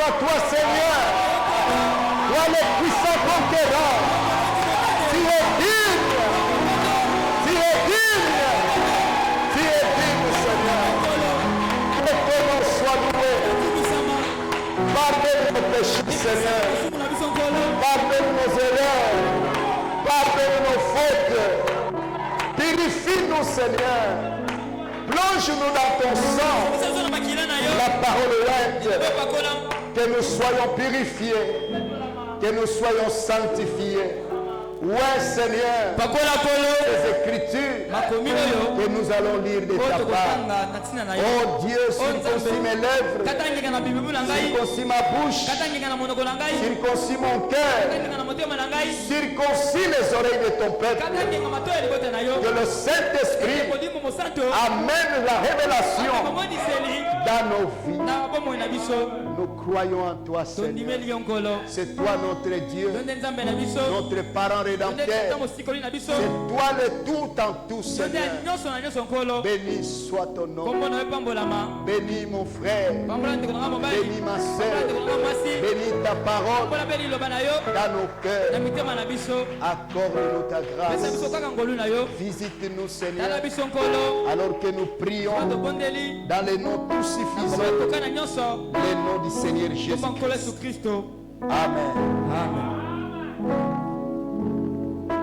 à toi, Seigneur. Toi le puissant conquérant. Tu es digne. Tu es digne. Tu es digne, Seigneur. Que ton nom soit loué. Pardonne nos péchés, Seigneur. Pardonne nos erreurs. Pardonne nos fautes. Purifie-nous, Seigneur. Plonge-nous dans ton sang. La parole est que nous soyons purifiés, que nous soyons sanctifiés. Ouais, Seigneur, les Écritures que nous allons lire de ta part. Oh Dieu, circoncis mes lèvres, circoncis ma bouche, circoncis mon cœur, circoncis les oreilles de ton peuple. Que le Saint-Esprit amène la révélation dans nos vies. Nous croyons en toi, Seigneur. C'est toi notre Dieu, notre parent rédempteur. C'est toi le tout en tout, Seigneur. Béni soit ton nom. Bénis mon frère. Bénis ma soeur. Bénis ta parole dans nos cœurs. Accorde-nous ta grâce. Visite-nous, Seigneur, alors que nous prions dans le nom tout suffisant, le nom du Seigneur Jésus-Christ. Amen.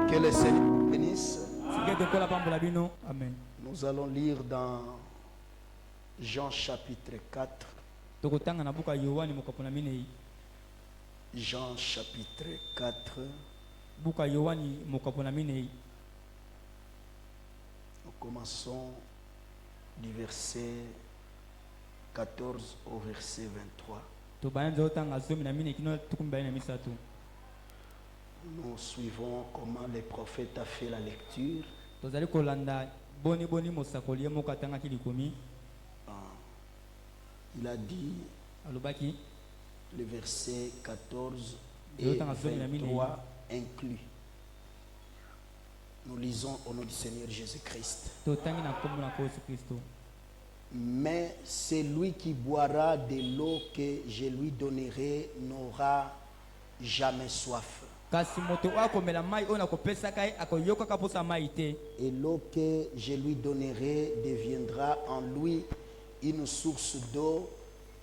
Que le Seigneur bénisse. Nous allons lire dans Jean chapitre 4. Jean chapitre 4. Nous commençons du verset 14 au verset 23. Nous suivons comment le prophète a fait la lecture. Il a dit le verset 14 et 23 inclus. Nous lisons au nom du Seigneur Jésus-Christ. Mais celui qui boira de l'eau que je lui donnerai n'aura jamais soif. Et l'eau que je lui donnerai deviendra en lui une source d'eau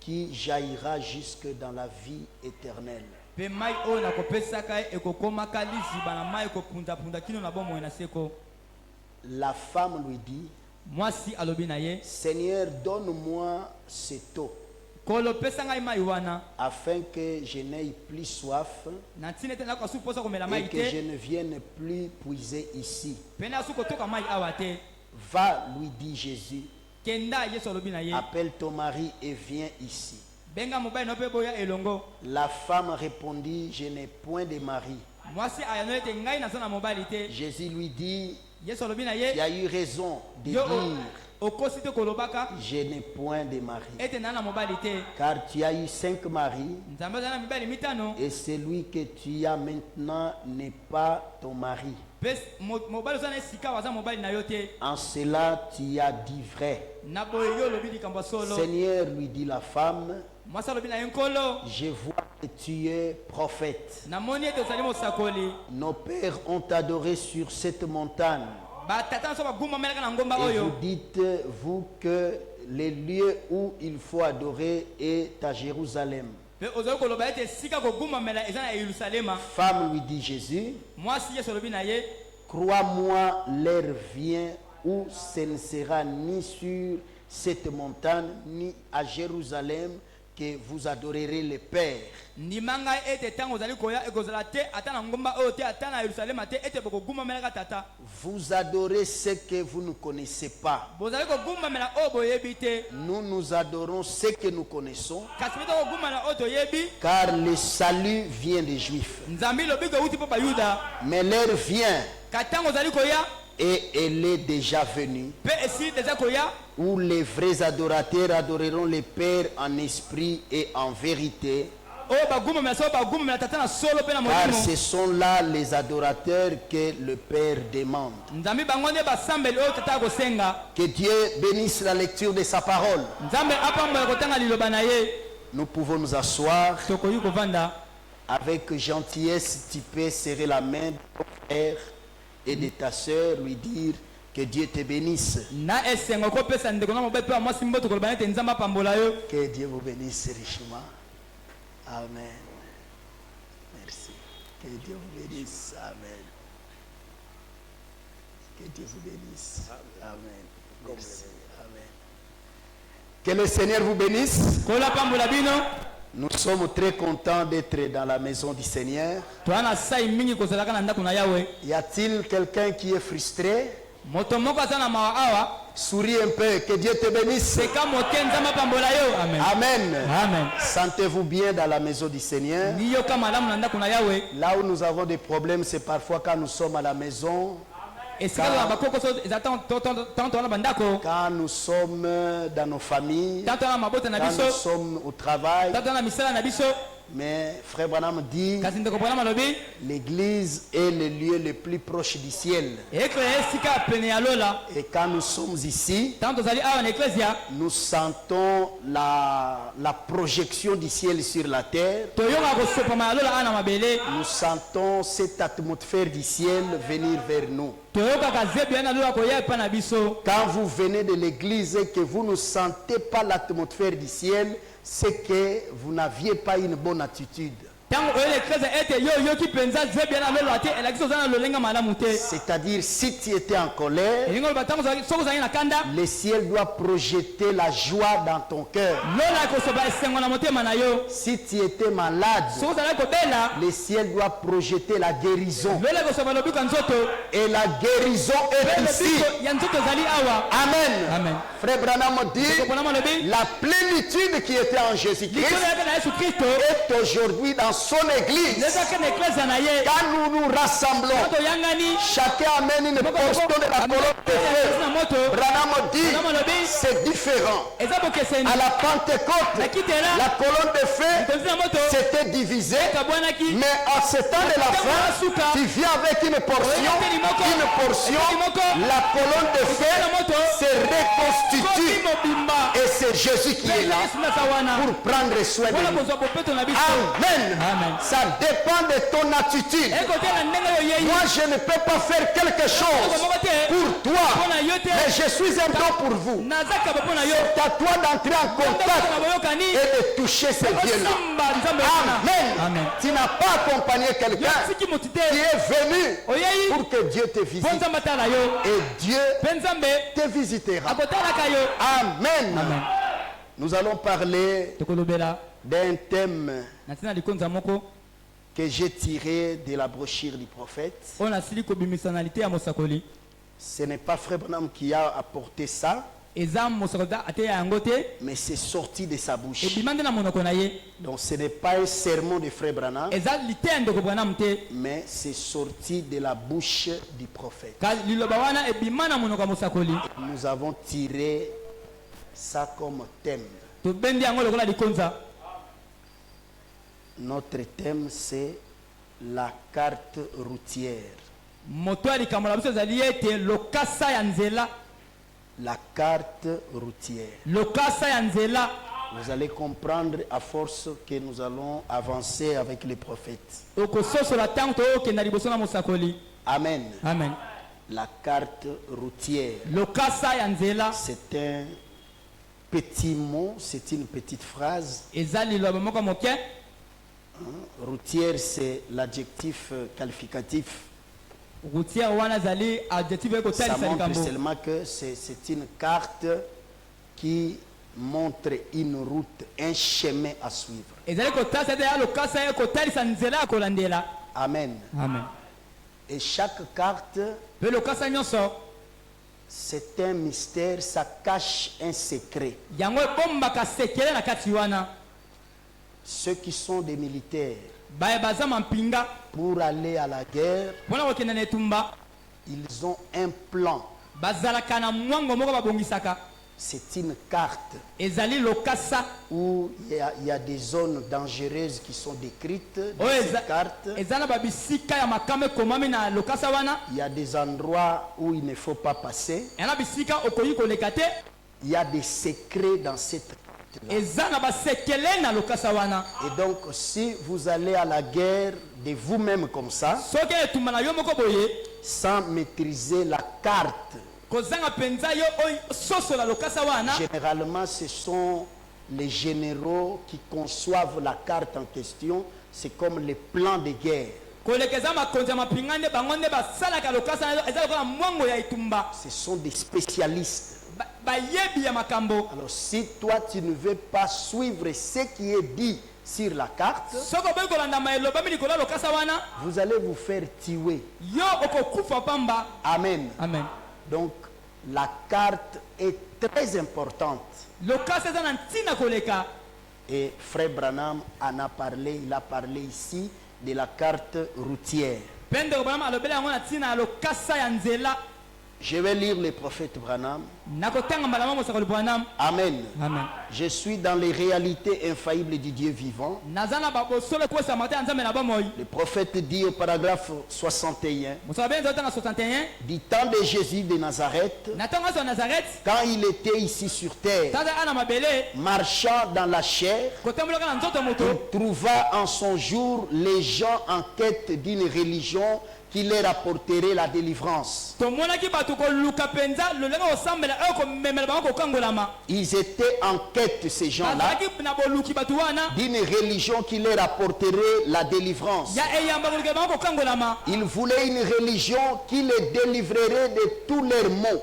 qui jaillira jusque dans la vie éternelle. La femme lui dit, Seigneur, donne-moi cette eau, afin que je n'aie plus soif et que je ne vienne plus puiser ici. Va, lui dit Jésus, appelle ton mari et viens ici. La femme répondit, je n'ai point de mari. Jésus lui dit, tu as eu raison de dire, je n'ai point de mari. Car tu as eu 5 maris et celui que tu as maintenant n'est pas ton mari. En cela tu as dit vrai. Seigneur, lui dit la femme, je vois que tu es prophète. Nos pères ont adoré sur cette montagne. Et vous dites, vous, que le lieu où il faut adorer est à Jérusalem. Femme, lui dit Jésus, crois-moi, l'heure vient où ce ne sera ni sur cette montagne ni à Jérusalem que vous adorerez le Père. Vous adorez ce que vous ne connaissez pas. Nous adorons ce que nous connaissons, car le salut vient des Juifs. Mais l'heure vient, et elle est déjà venue, où les vrais adorateurs adoreront le Père en esprit et en vérité. Car ce sont là les adorateurs que le Père demande. Que Dieu bénisse la lecture de sa parole. Nous pouvons nous asseoir. Avec gentillesse, tu peux serrer la main de ton frère et de ta soeur, lui dire que Dieu te bénisse. Que Dieu vous bénisse richement. Amen. Merci. Que Dieu vous bénisse. Amen. Que Dieu vous bénisse. Amen. Merci. Amen. Que le Seigneur vous bénisse. Nous sommes très contents d'être dans la maison du Seigneur. Y a-t-il quelqu'un qui est frustré? Souris un peu, que Dieu te bénisse. Amen. Amen. Sentez-vous bien dans la maison du Seigneur. Là où nous avons des problèmes, c'est parfois quand nous sommes à la maison. Quand nous sommes dans nos familles, quand nous sommes au travail. Mais Frère Branham dit, l'église est le lieu le plus proche du ciel. Et quand nous sommes ici, nous sentons la projection du ciel sur la terre. Nous sentons cette atmosphère du ciel venir vers nous. Quand vous venez de l'église et que vous ne sentez pas l'atmosphère du ciel, c'est que vous n'aviez pas une bonne attitude. C'est-à-dire, si tu étais en colère, le ciel doit projeter la joie dans ton cœur. Si tu étais malade, le ciel doit projeter la guérison. Et la guérison est ici. Amen. Amen. Frère Branham dit, la plénitude qui était en Jésus-Christ est aujourd'hui dans son église. Quand nous nous rassemblons, chacun amène une portion de la colonne de feu. Branham dit, c'est différent. À la Pentecôte, la colonne de feu s'était divisée, mais en ce temps de la fin, tu viens avec une portion, la colonne de feu se reconstitue. Et c'est Jésus qui est là pour prendre soin de nous. Amen. Amen. Ça dépend de ton attitude. Moi, je ne peux pas faire quelque chose pour toi, mais je suis un don pour vous. C'est à toi d'entrer en contact et de toucher ces dieux-là. Amen. Amen. Tu n'as pas accompagné quelqu'un qui est venu pour que Dieu te visite. Et Dieu te visitera. Amen. Amen. Nous allons parler d'un thème que j'ai tiré de la brochure du prophète. Ce n'est pas Frère Branham qui a apporté ça, mais c'est sorti de sa bouche. Donc ce n'est pas un sermon de Frère Branham, mais c'est sorti de la bouche du prophète. Nous avons tiré ça comme thème. Notre thème, c'est la carte routière. La carte routière. Vous allez comprendre à force que nous allons avancer avec les prophètes. Amen. Amen. La carte routière. C'est un petit mot, c'est une petite phrase. Routière, c'est l'adjectif qualificatif. Ça montre seulement que c'est une carte qui montre une route, un chemin à suivre. Amen. Amen. Et chaque carte, c'est un mystère, ça cache un secret. Ceux qui sont des militaires, pour aller à la guerre, ils ont un plan. C'est une carte où il y a des zones dangereuses qui sont décrites dans cette carte. Il y a des endroits où il ne faut pas passer. Il y a des secrets dans cette carte. là. Et donc, si vous allez à la guerre de vous-même comme ça, sans maîtriser la carte, généralement, ce sont les généraux qui conçoivent la carte en question. C'est comme les plans de guerre. Ce sont des spécialistes. Alors si toi tu ne veux pas suivre ce qui est dit sur la carte, vous allez vous faire tuer. Amen. Amen. Donc la carte est très importante. Et Frère Branham en a parlé, il a parlé ici de la carte routière. Je vais lire le prophète Branham. Amen. Amen. Je suis dans les réalités infaillibles du Dieu vivant. Le prophète dit au paragraphe 61, du temps de Jésus de Nazareth, quand il était ici sur terre, marchant dans la chair, il trouva en son jour les gens en quête d'une religion qui leur apporterait la délivrance. Ils étaient en quête, ces gens-là, d'une religion qui leur apporterait la délivrance. Ils voulaient une religion qui les délivrerait de tous leurs maux.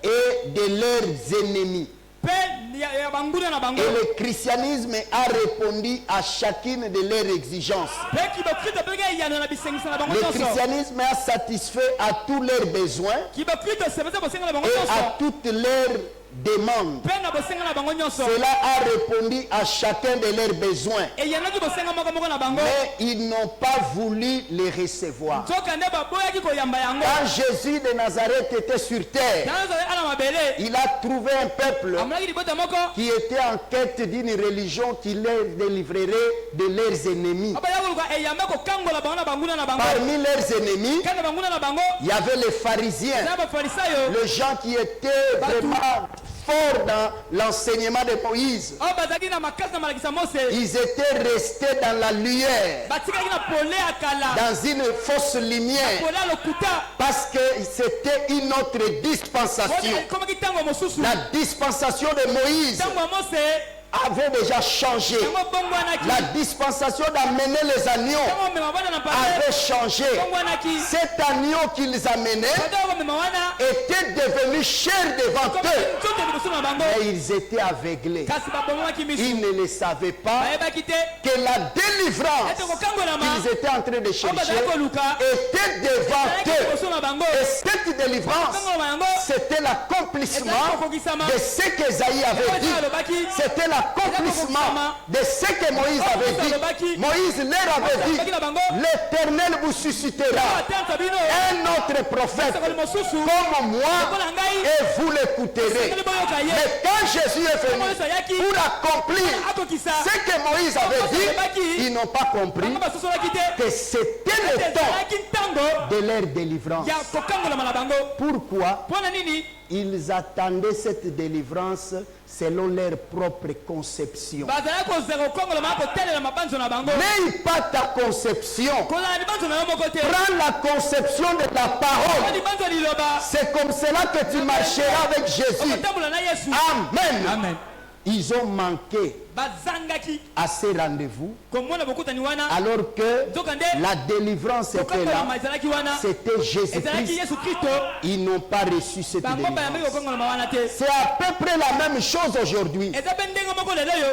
Et de leurs ennemis. Et le christianisme a répondu à chacune de leurs exigences. Le christianisme a satisfait à tous leurs besoins et à toutes leurs demandes. Cela a répondu à chacun de leurs besoins. Mais ils n'ont pas voulu les recevoir. Quand Jésus de Nazareth était sur terre, il a trouvé un peuple qui était en quête d'une religion qui les délivrerait de leurs ennemis. Parmi leurs ennemis, il y avait les pharisiens, les gens qui étaient vraiment forts dans l'enseignement de Moïse. Ils étaient restés dans la lumière, dans une fausse lumière, parce que c'était une autre dispensation. La dispensation de Moïse avait déjà changé. La dispensation d'amener les agneaux avait changé. Cet agneau qu'ils amenaient était devenu cher devant eux. Mais ils étaient aveuglés. Ils ne le savaient pas que la délivrance qu'ils étaient en train de chercher était devant eux. Et cette délivrance, c'était l'accomplissement de ce qu'Ésaïe avait dit. C'était l'accomplissement de ce que Moïse avait dit. Moïse leur avait dit, l'Éternel vous suscitera un autre prophète comme moi et vous l'écouterez. Mais quand Jésus est venu pour accomplir ce que Moïse avait dit, ils n'ont pas compris que c'était le temps de leur délivrance. Pourquoi? Ils attendaient cette délivrance selon leur propre conception. N'aie pas ta conception. Prends la conception de la parole. C'est comme cela que tu marcheras avec Jésus. Amen. Amen. Ils ont manqué à ces rendez-vous, alors que la délivrance était là, c'était Jésus-Christ. Ils n'ont pas reçu cette délivrance. C'est à peu près la même chose aujourd'hui.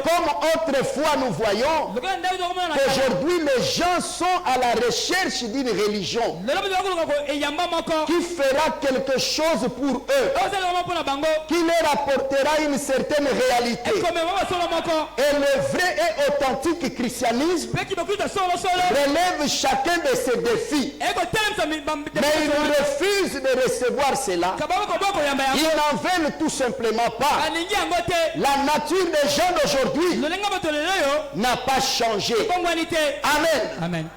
Comme autrefois nous voyons qu'aujourd'hui les gens sont à la recherche d'une religion qui fera quelque chose pour eux, qui leur apportera une certaine réalité. Et le vrai et authentique christianisme relève chacun de ces défis. Mais ils refusent de recevoir cela. Ils n'en veulent tout simplement pas. La nature des gens d'aujourd'hui n'a pas changé. Amen. Amen.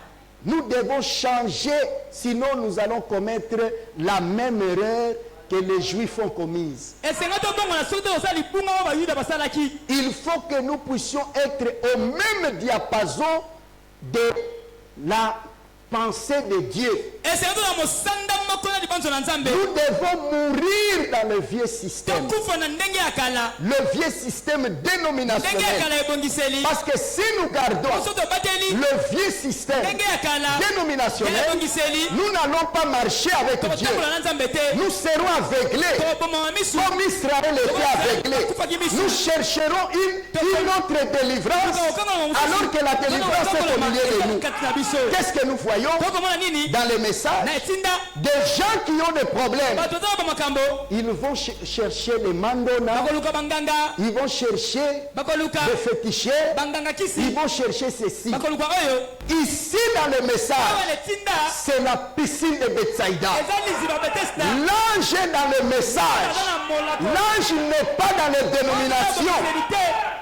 Nous devons changer, sinon nous allons commettre la même erreur que les Juifs ont commise. Il faut que nous puissions être au même diapason de la pensée de Dieu. Nous devons mourir dans le vieux système. Le vieux système dénominationnel. Parce que si nous gardons le vieux système dénominationnel, nous n'allons pas marcher avec Dieu. Nous serons aveuglés. Comme Israël était aveuglé. Nous chercherons une autre délivrance alors que la délivrance est au milieu de nous. Qu'est-ce que nous voyons dans les messages? Des gens qui ont des problèmes, ils vont chercher les mandona, ils vont chercher les féticheurs, ils vont chercher ceci. Ici dans le message, c'est la piscine de Bethsaïda. L'ange est dans le message. L'ange n'est pas dans les dénominations.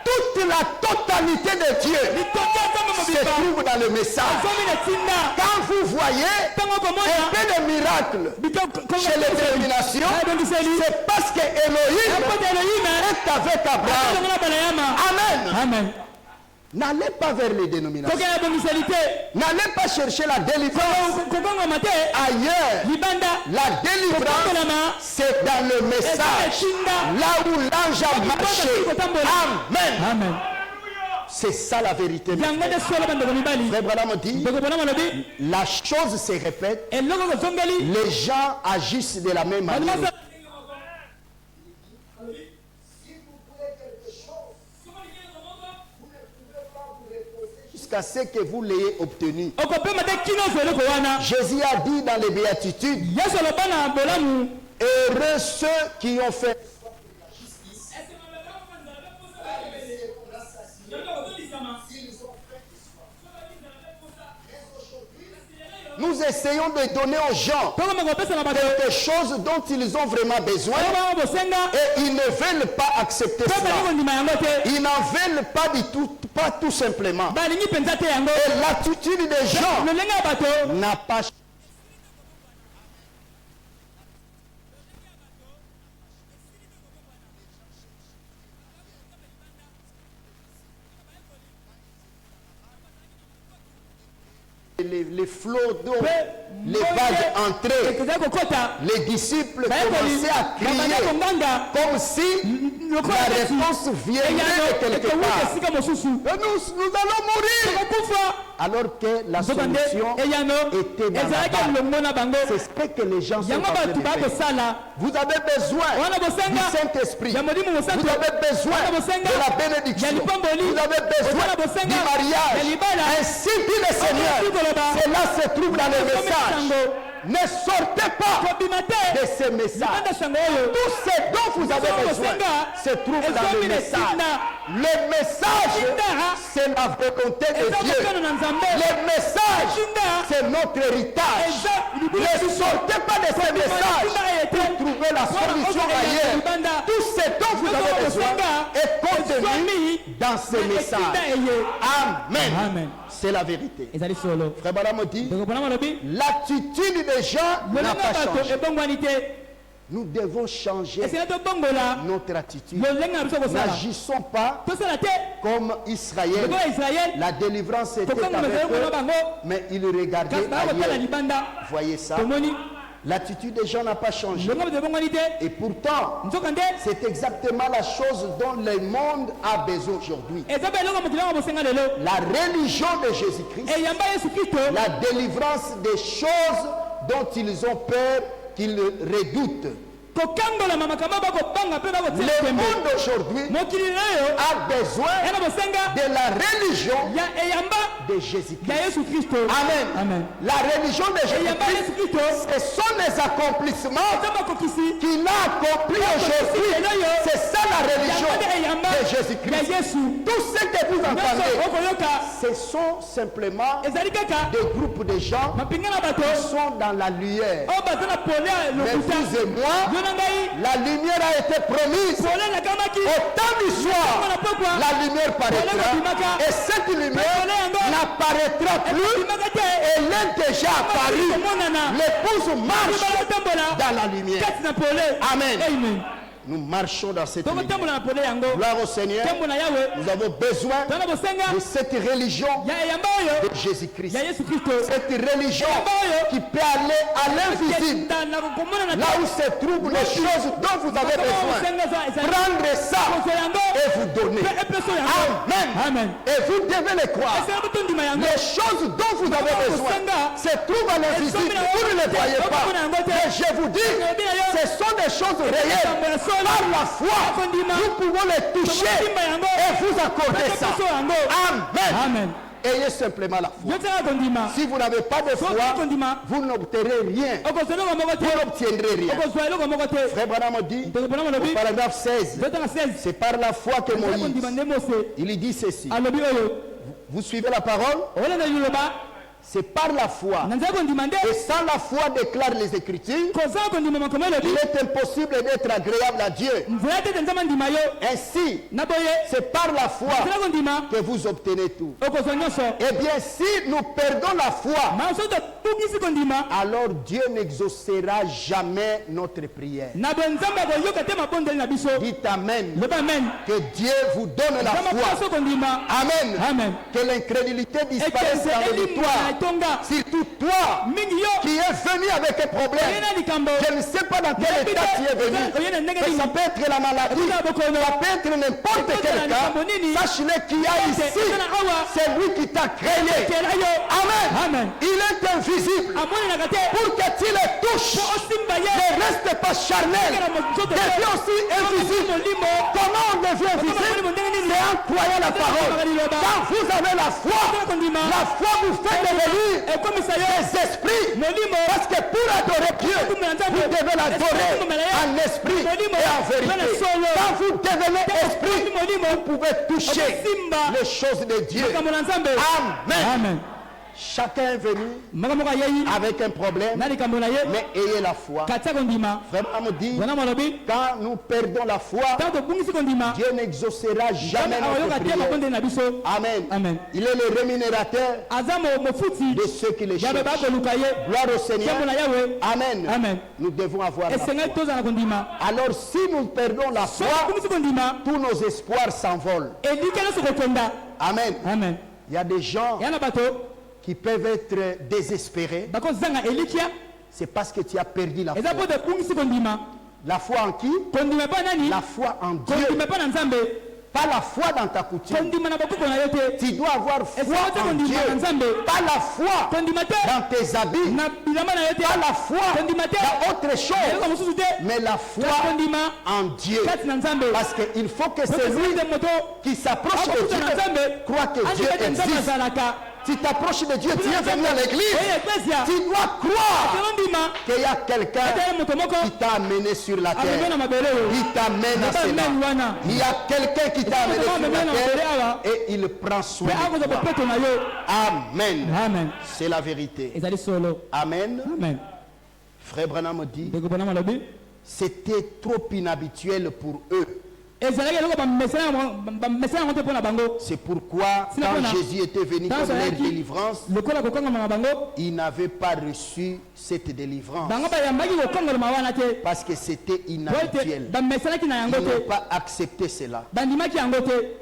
Toute la totalité de Dieu se trouve dans le message. Quand vous voyez un peu de miracle chez les dénominations, c'est parce que Elohim est avec Abraham. Amen. Amen. N'allez pas vers les dénominations. N'allez pas chercher la délivrance ailleurs. La délivrance, c'est dans le message. Là où l'ange a marché. Amen. Amen. C'est ça la vérité. Frère Branham dit, la chose se répète. Les gens agissent de la même manière. Jusqu'à ce que vous l'ayez obtenu. Jésus a dit dans les béatitudes, heureux ceux qui ont fait nous essayons de donner aux gens quelque chose dont ils ont vraiment besoin et ils ne veulent pas accepter cela. Ils n'en veulent pas du tout, pas tout simplement. Et l'attitude des gens n'a pas changé. Les flots d'eau, les vagues entraient, les disciples commençaient à crier comme si la réponse viendrait de quelque part. Nous allons mourir. Alors que la solution était dans la base. C'est ce que les gens sont en train de faire. Vous avez besoin du Saint-Esprit. Vous avez besoin de la bénédiction. Vous avez besoin du mariage. Ainsi dit le Seigneur. Cela se trouve dans le message. Ne sortez pas de ces messages. Tout ce dont vous avez besoin se trouve dans le message. Le message, c'est la volonté de Dieu. Le message, c'est notre héritage. Ne sortez pas de ces messages pour trouver la solution ailleurs. Tout ce dont vous avez besoin est contenu dans ces messages. Amen. Amen. C'est la vérité. Frère Branham dit, l'attitude des gens n'a pas changé. Nous devons changer notre attitude. N'agissons pas comme Israël. La délivrance était avec eux, mais ils regardaient ailleurs. Voyez ça? L'attitude des gens n'a pas changé. Et pourtant, c'est exactement la chose dont le monde a besoin aujourd'hui. La religion de Jésus-Christ, la délivrance des choses dont ils ont peur, qu'ils redoutent. Le monde aujourd'hui a besoin de la religion de Jésus-Christ. Amen. Amen. La religion de Jésus-Christ, ce sont les accomplissements qu'il a accomplis aujourd'hui. C'est ça la religion de Jésus-Christ. Tout ce que vous entendez, ce sont simplement des groupes de gens qui sont dans la lumière. Mais vous et moi, la lumière a été promise. Au temps du soir, la lumière paraîtra. Et cette lumière n'apparaîtra plus. Elle est déjà apparue. L'épouse marche dans la lumière. Amen. Nous marchons dans cette lumière. Gloire au Seigneur. Nous avons besoin de cette religion de Jésus-Christ. Cette religion qui peut aller à l'invisible. Là où se trouvent les choses dont vous avez besoin. Prendre ça et vous donner. Amen. Et vous devez les croire. Les choses dont vous avez besoin se trouvent à l'invisible. Vous ne les voyez pas. Mais je vous dis, ce sont des choses réelles. Par la foi, nous pouvons les toucher et vous accorder ça. Amen. Ayez simplement la foi. Si vous n'avez pas de foi, vous n'obtiendrez rien. Vous n'obtiendrez rien. Frère Branham dit, au paragraphe 16, c'est par la foi que Moïse, il dit ceci. Vous suivez la parole? C'est par la foi. Et sans la foi, déclare les Écritures, il est impossible d'être agréable à Dieu. Ainsi, c'est par la foi que vous obtenez tout. Eh bien, si nous perdons la foi, alors Dieu n'exaucera jamais notre prière. Dites Amen. Que Dieu vous donne la foi. Amen. Que l'incrédulité disparaisse dans le victoire. Surtout toi qui es venu avec un problème. Je ne sais pas dans quel état tu es venu. Mais ça peut être la maladie. Ça peut être n'importe quel cas. Sache-le qu'il y a ici. C'est lui qui t'a créé. Amen. Il est invisible. Pour que tu le touches, ne reste pas charnel. Deviens aussi invisible. Comment on devient invisible? C'est en croyant la parole. Quand vous avez la foi vous fait devenir des esprits. Parce que pour adorer Dieu, vous devez l'adorer en esprit et en vérité. Quand vous devenez esprit, vous pouvez toucher les choses de Dieu. Amen. Chacun est venu avec un problème, mais ayez la foi. Vraiment dit, quand nous perdons la foi, Dieu n'exaucera jamais notre prière. Amen. Il est le rémunérateur de ceux qui les cherchent. Gloire au Seigneur. Amen. Nous devons avoir la foi. Alors si nous perdons la foi, tous nos espoirs s'envolent. Amen. Il y a des gens qui peuvent être désespérés. C'est parce que tu as perdu la foi. La foi en qui? La foi en Dieu. Pas la foi dans ta coutume. Tu dois avoir foi en Dieu. Pas la foi dans tes habits. Pas la foi dans autre chose. Mais la foi en Dieu. Parce qu'il faut que celui qui s'approche de Dieu croit que Dieu existe. Si tu t'approches de Dieu, tu es venu à l'église. Tu dois croire qu'il y a quelqu'un qui t'a amené sur la terre. Il t'amène à cela. Il y a quelqu'un qui t'a amené sur la terre et il prend soin de toi. Amen. C'est la vérité. Amen. Frère Branham dit, c'était trop inhabituel pour eux. C'est pourquoi quand Jésus était venu pour leur délivrance, il n'avait pas reçu cette délivrance. Parce que c'était inhabituel. Ils n'ont pas accepté cela.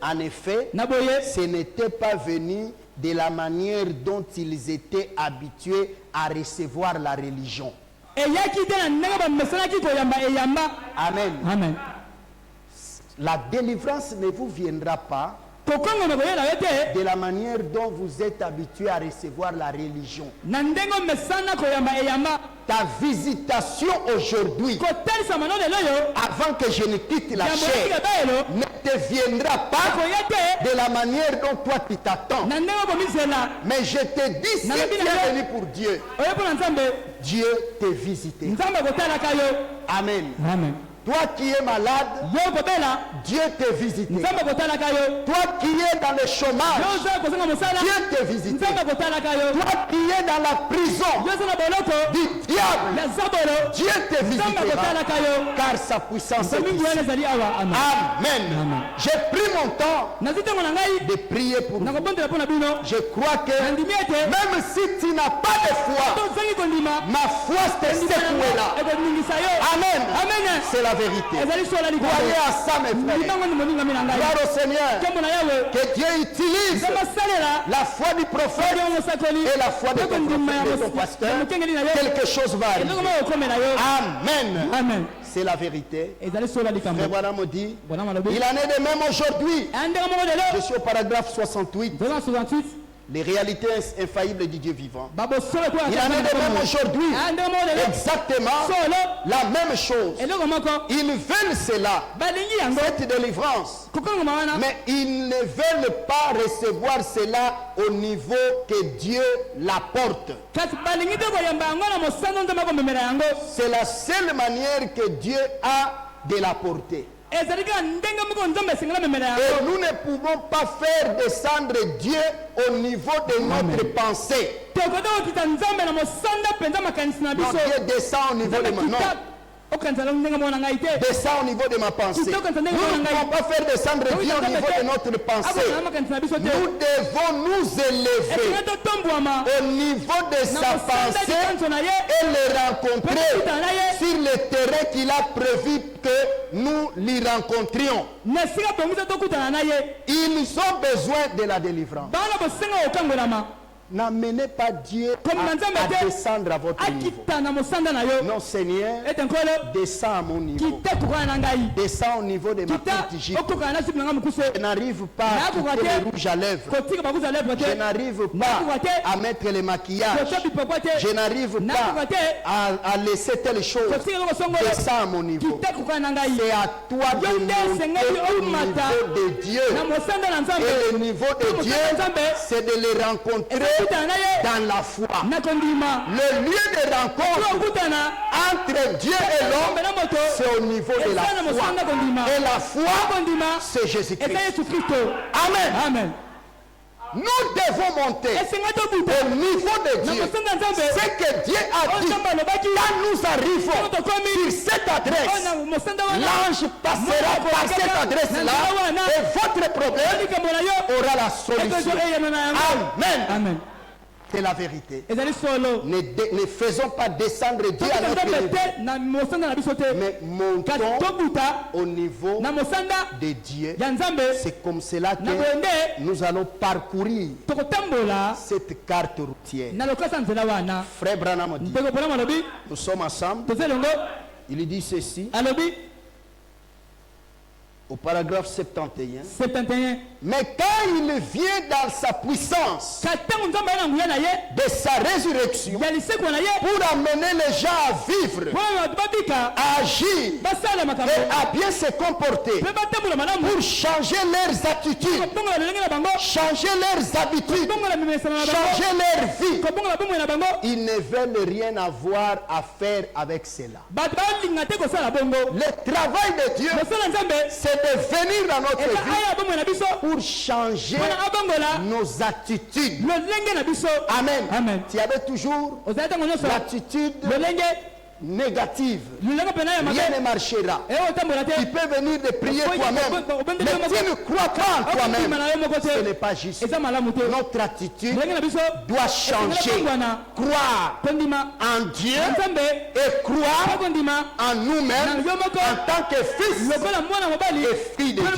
En effet, ce n'était pas venu de la manière dont ils étaient habitués à recevoir la religion. Amen. La délivrance ne vous viendra pas de la manière dont vous êtes habitué à recevoir la religion. Ta visitation aujourd'hui, avant que je ne quitte la chair, ne te viendra pas de la manière dont toi tu t'attends. Mais je te dis, si tu es venu pour Dieu, Dieu te visite. Amen. Toi qui es malade, Dieu te visite. Toi qui es dans le chômage, Dieu te visite. Toi qui es dans la prison du diable, Dieu te visitera. Car sa puissance est ici. Amen. J'ai pris mon temps de prier pour vous. Je crois que même si tu n'as pas de foi, ma foi te secouée là. Amen. C'est la vérité. Croyez à ça, mes frères. Gloire au Seigneur. Que Dieu utilise la foi du prophète et la foi de ton pasteur. Quelque chose va arriver. Amen. C'est la vérité. Frère Branham dit, il en est de même aujourd'hui. Je suis au paragraphe 68. Les réalités infaillibles du Dieu vivant. Il en est de même aujourd'hui. Exactement la même chose. Ils veulent cela, cette délivrance. Mais ils ne veulent pas recevoir cela au niveau que Dieu l'apporte. C'est la seule manière que Dieu a de l'apporter. Et nous ne pouvons pas faire descendre Dieu au niveau de notre pensée. Dieu descend au niveau de mon descend au niveau de ma pensée. Nous ne pouvons pas faire descendre Dieu au niveau de notre pensée. Nous devons nous élever au niveau de sa pensée et le rencontrer sur le terrain qu'il a prévu que nous l'y rencontrions. Ils ont besoin de la délivrance. N'amenez pas Dieu à descendre à votre niveau. Non, Seigneur, descends à mon niveau. Descends au niveau de ma petite. Je n'arrive pas à quitter le rouge à lèvres. Je n'arrive pas à mettre le maquillage. Je n'arrive pas à laisser telle chose. Descends à mon niveau. C'est à toi de monter au niveau de Dieu. Et le niveau de Dieu, c'est de les rencontrer dans la foi. Le lieu de rencontre entre Dieu et l'homme, c'est au niveau de la foi. Et la foi, c'est Jésus-Christ. Amen. Nous devons monter au niveau de Dieu. Ce que Dieu a dit, quand nous arrivons sur cette adresse, l'ange passera par cette adresse-là et votre problème aura la solution. Amen. C'est la vérité. Ne faisons pas descendre Dieu à notre niveau, mais montons au niveau de Dieu. C'est comme cela que nous allons parcourir cette carte routière. Frère Branham dit, nous sommes ensemble. Il dit ceci au paragraphe 71. Mais quand il vient dans sa puissance de sa résurrection pour amener les gens à vivre, à agir et à bien se comporter, pour changer leurs attitudes, changer leurs habitudes, changer leur vie, ils ne veulent rien avoir à faire avec cela. Le travail de Dieu, c'est de venir dans notre vie pour changer nos attitudes. Amen. Tu avais toujours l'attitude négative. Rien ne marchera. Tu peux venir de prier toi-même, mais tu ne crois pas en toi-même. Ce n'est pas juste. Notre attitude doit changer. Croire en Dieu et croire en nous-mêmes en tant que fils et filles de Dieu.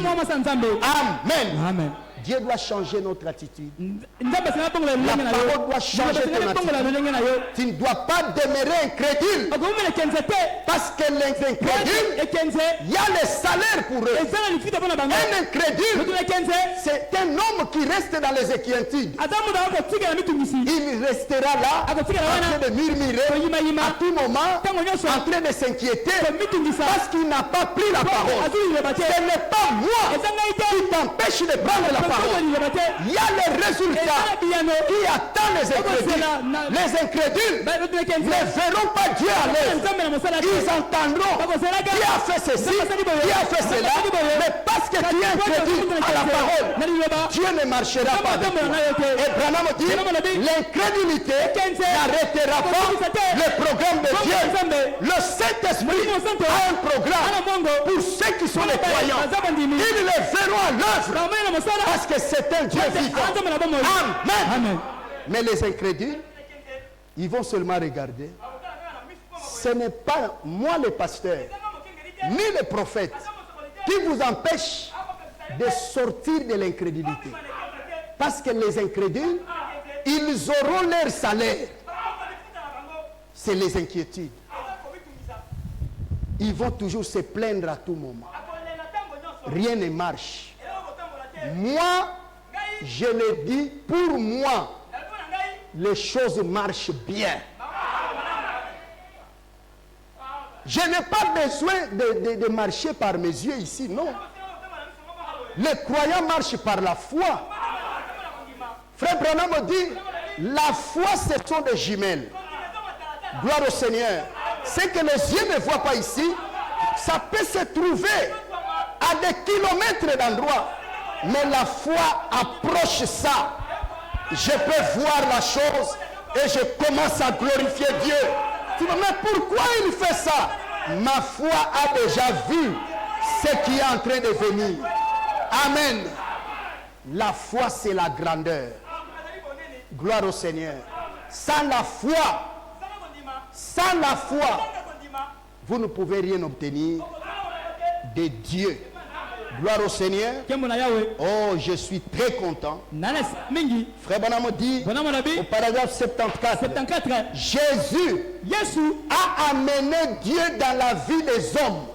Amen. Dieu doit changer notre attitude. La parole doit changer ton attitude. Tu ne dois pas demeurer incrédule. Parce que les incrédules, il y a le salaire pour eux. Un incrédule, c'est un homme qui reste dans les inquiétudes, il restera là en train de murmurer à tout moment, en train de s'inquiéter parce qu'il n'a pas pris la parole. Ce n'est pas moi qui t'empêche de prendre la parole. Il y a le résultat qui attend les incrédules. Les incrédules ne verront pas Dieu à l'œuvre. Ils entendront qui a fait ceci, qui a fait cela, mais parce que tu es incrédule à la parole, Dieu ne marchera pas avec toi. Et Branham dit, l'incrédulité n'arrêtera pas le programme de Dieu. Le Saint-Esprit a un programme pour ceux qui sont les croyants. Ils le verront à l'œuvre parce que c'est un Dieu vivant. Amen. Mais les incrédules, ils vont seulement regarder. Ce n'est pas moi le pasteur, ni le prophète, qui vous empêche de sortir de l'incrédulité. Parce que les incrédules, ils auront leur salaire. C'est les inquiétudes. Ils vont toujours se plaindre à tout moment. Rien ne marche. Moi, je le dis, pour moi, les choses marchent bien. Je n'ai pas besoin de marcher par mes yeux ici, non. Les croyants marchent par la foi. Frère Branham me dit, la foi, ce sont des jumelles. Gloire au Seigneur. Ce que les yeux ne voient pas ici, ça peut se trouver à des kilomètres d'endroit. Mais la foi approche ça. Je peux voir la chose et je commence à glorifier Dieu. Tu me dis, mais pourquoi il fait ça? Ma foi a déjà vu ce qui est en train de venir. Amen. La foi, c'est la grandeur. Gloire au Seigneur. Sans la foi, vous ne pouvez rien obtenir de Dieu. Gloire au Seigneur. Oh, je suis très content. Frère Branham dit au paragraphe 74, Jésus a amené Dieu dans la vie des hommes.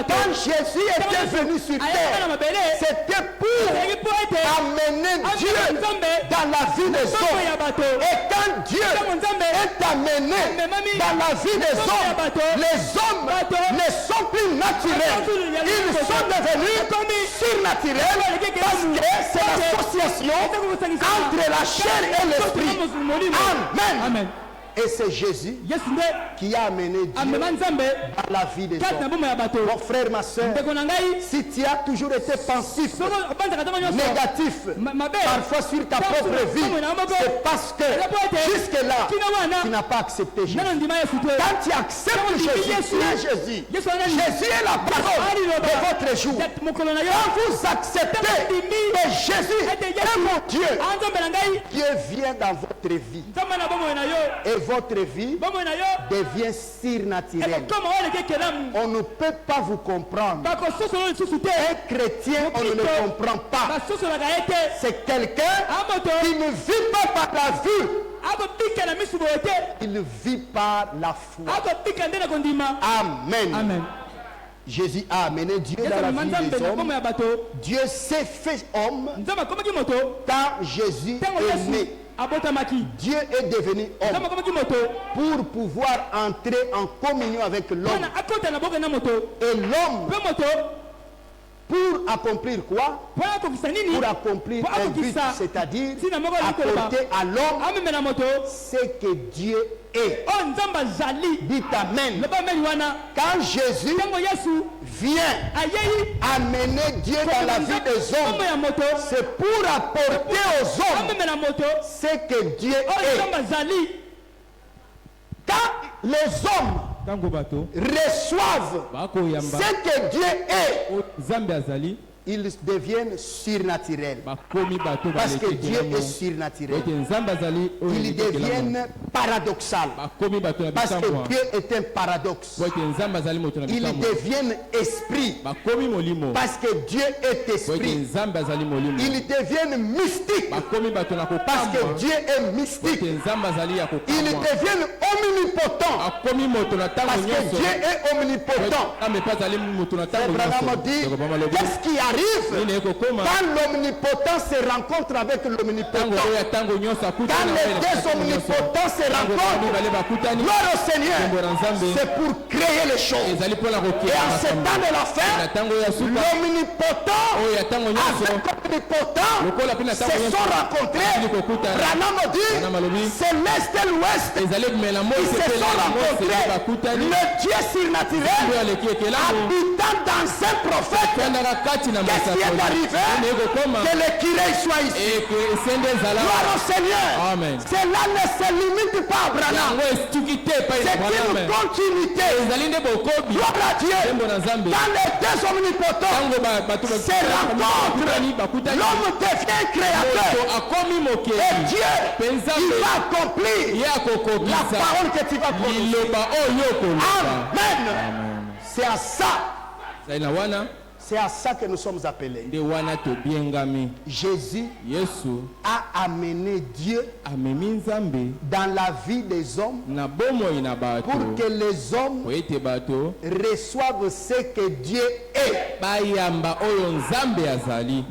Quand Jésus était venu sur terre, c'était pour amener Dieu dans la vie des hommes. Et quand Dieu est amené dans la vie des hommes, les hommes ne sont plus naturels. Ils sont devenus surnaturels parce que c'est l'association entre la chair et l'esprit. Amen. Et c'est Jésus qui a amené Dieu dans la vie des hommes. Mon frère, ma soeur, si tu as toujours été pensif, négatif, parfois sur ta propre vie, c'est parce que jusque-là, tu n'as pas accepté Jésus. Quand tu acceptes Jésus, tu es Jésus. Jésus est la parole de votre jour. Quand vous acceptez que Jésus est mon Dieu, Dieu vient dans votre vie. Et votre vie devient surnaturelle. On ne peut pas vous comprendre. Un chrétien, on ne le comprend pas. C'est quelqu'un qui ne vit pas par la vue. Il vit par la foi. Amen. Jésus a amené Dieu dans la vie des hommes. Dieu s'est fait homme quand Jésus est né. Dieu est devenu homme pour pouvoir entrer en communion avec l'homme. Et l'homme, pour accomplir quoi? Pour accomplir un but, c'est-à-dire apporter à l'homme ce que Dieu est. Dites Amen. Quand Jésus vient amener Dieu dans la vie des hommes, c'est pour apporter aux hommes ce que Dieu est. Quand les hommes reçoivent ce que Dieu est, ils deviennent surnaturels. Parce que Dieu est surnaturel. Ils deviennent paradoxal. Parce que Dieu est un paradoxe. Ils deviennent esprit. Parce que Dieu est esprit. Ils deviennent mystiques. Parce que Dieu est mystique. Ils deviennent omnipotents. Parce que Dieu est omnipotent. Abraham dit, qu'est-ce qui a arrive quand l'omnipotent se rencontre avec l'omnipotent. Quand les deux omnipotents se rencontrent, gloire au Seigneur, c'est pour créer les choses. Et en ce temps de la fin, l'omnipotent avec l'omnipotent se sont rencontrés. Branham dit, c'est l'Est et l'Ouest qui se sont rencontrés. Le Dieu surnaturel habitant dans un prophète. Qu'est-ce qui est arrivé? Que le curé soit ici. Gloire au Seigneur. Amen. Cela ne se limite pas à Branham. C'est une continuité. Gloire à Dieu. Dans les deux omnipotents se rencontrent, l'homme devient créateur. Et Dieu, il va accomplir la parole que tu vas prononcer. Amen. C'est à ça. C'est à ça que nous sommes appelés. Jésus a amené Dieu dans la vie des hommes pour que les hommes reçoivent ce que Dieu est.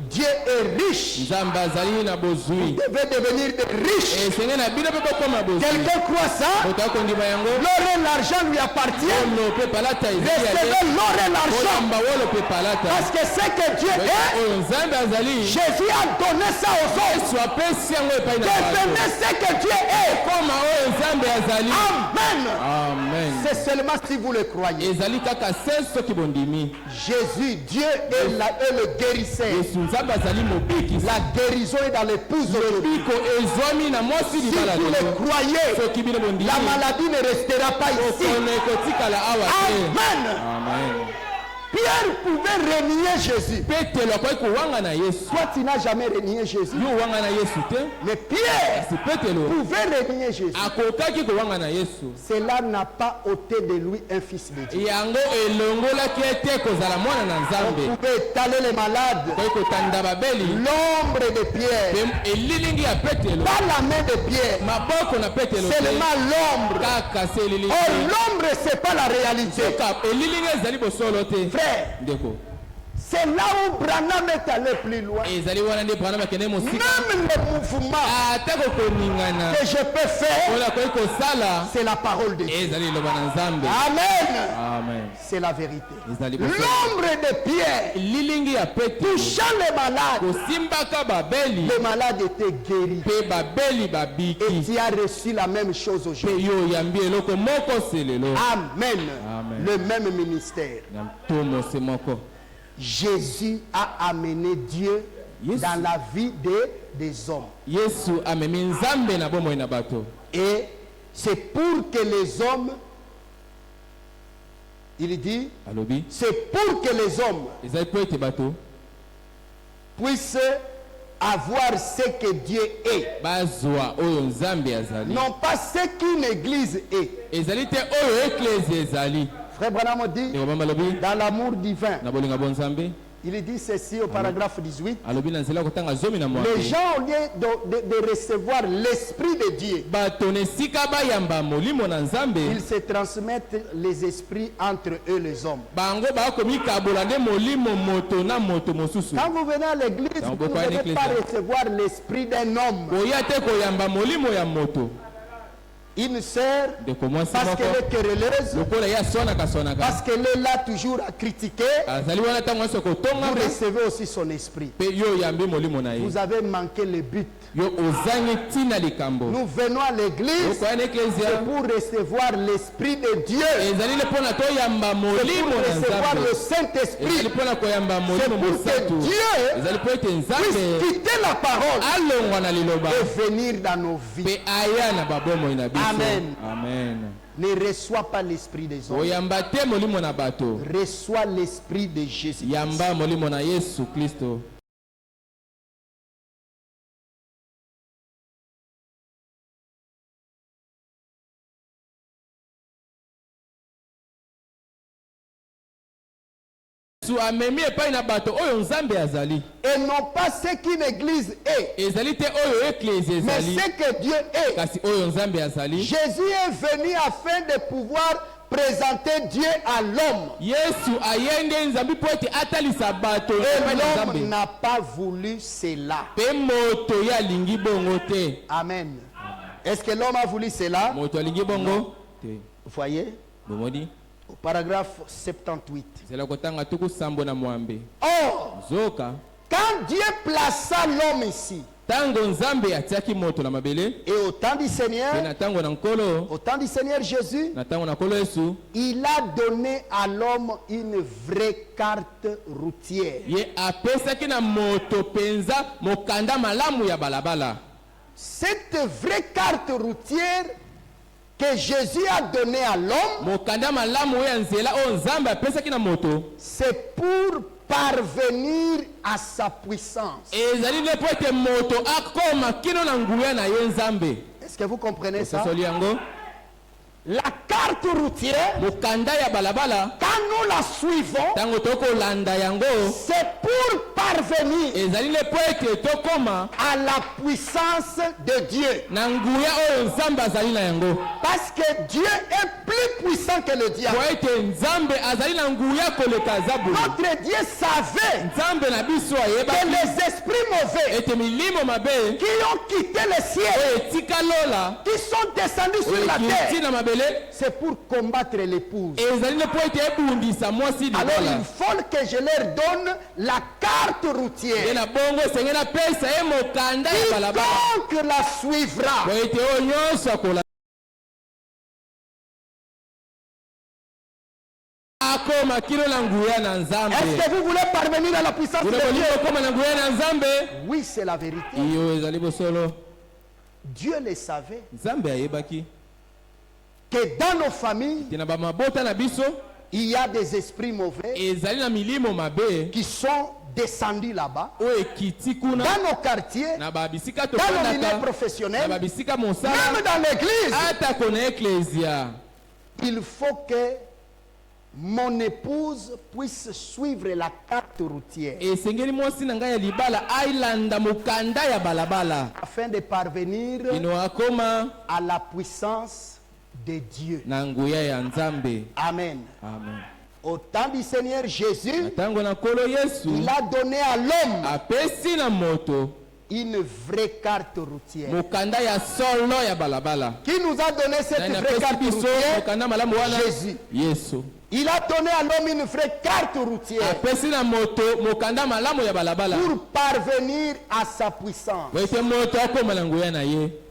Dieu est riche. Vous devez devenir riche. Quelqu'un croit ça? L'or et l'argent lui appartiennent. Recevez l'or et l'argent. Parce que ce que Dieu est, Jésus a donné ça aux autres. Devenez ce que Dieu est. Amen. C'est seulement si vous le croyez. Jésus, Dieu est le guérisseur. La guérison est dans l'épouse. Si vous le croyez, la maladie ne restera pas ici. Amen. Pierre pouvait renier Jésus. Toi, tu n'as jamais renié Jésus. Mais Pierre pouvait renier Jésus. Cela n'a pas ôté de lui un fils de Dieu. On pouvait étaler les malades. L'ombre de Pierre. Pas la main de Pierre. Seulement l'ombre. Oh, l'ombre, c'est pas la réalité. Frère, c'est là où Branham est allé plus loin. Même le mouvement que je peux faire, c'est la parole de Dieu. Amen. C'est la vérité. L'ombre de Pierre touchant les malades étaient guéris. Et tu as reçu la même chose aujourd'hui. Amen. Le même ministère. Jésus a amené Dieu dans la vie des hommes. Et c'est pour que les hommes, il dit, c'est pour que les hommes puissent avoir ce que Dieu est. Non pas ce qu'une église est. Frère Branham dit, dans l'amour divin, il dit ceci au paragraphe 18. Les gens, au lieu de recevoir l'esprit de Dieu, ils se transmettent les esprits entre eux, les hommes. Quand vous venez à l'église, vous ne devez pas recevoir l'esprit d'un homme. Une sœur, parce qu'elle est querelleuse, parce qu'elle est là toujours à critiquer, vous recevez aussi son esprit. Vous avez manqué le but. Nous venons à l'église pour recevoir l'esprit de Dieu. C'est pour recevoir le Saint-Esprit. C'est pour que Dieu puisse quitter la parole et venir dans nos vies. Amen. Ne reçois pas l'esprit des hommes. Reçois l'esprit de Jésus. Et non pas ce qu'une église est, mais ce que Dieu est. Jésus est venu afin de pouvoir présenter Dieu à l'homme. Et l'homme n'a pas voulu cela. Amen. Est-ce que l'homme a voulu cela? Vous voyez? Au paragraphe 78. Or, quand Dieu plaça l'homme ici, et au temps du Seigneur, Jésus, il a donné à l'homme une vraie carte routière. Cette vraie carte routière que Jésus a donnée à l'homme, c'est pour parvenir à sa puissance. Est-ce que vous comprenez ça? La carte routière, quand nous la suivons, c'est pour parvenir à la puissance de Dieu. Parce que Dieu est plus puissant que le diable. Notre Dieu savait que les esprits mauvais qui ont quitté le ciel, qui sont descendus sur la terre, c'est pour combattre l'épouse. Alors il faut que je leur donne la carte routière. Quiconque la suivra. Est-ce que vous voulez parvenir à la puissance de Dieu? Oui, c'est la vérité. Dieu le savait. Que dans nos familles, il y a des esprits mauvais qui sont descendus là-bas, dans nos quartiers, dans nos milieux professionnels, même dans l'église. Il faut que mon épouse puisse suivre la carte routière afin de parvenir à la puissance de Dieu. Amen. Amen. Au temps du Seigneur Jésus, il a donné à l'homme une vraie carte routière. Qui nous a donné cette vraie carte routière? Jésus. Il a donné à l'homme une vraie carte routière pour parvenir à sa puissance.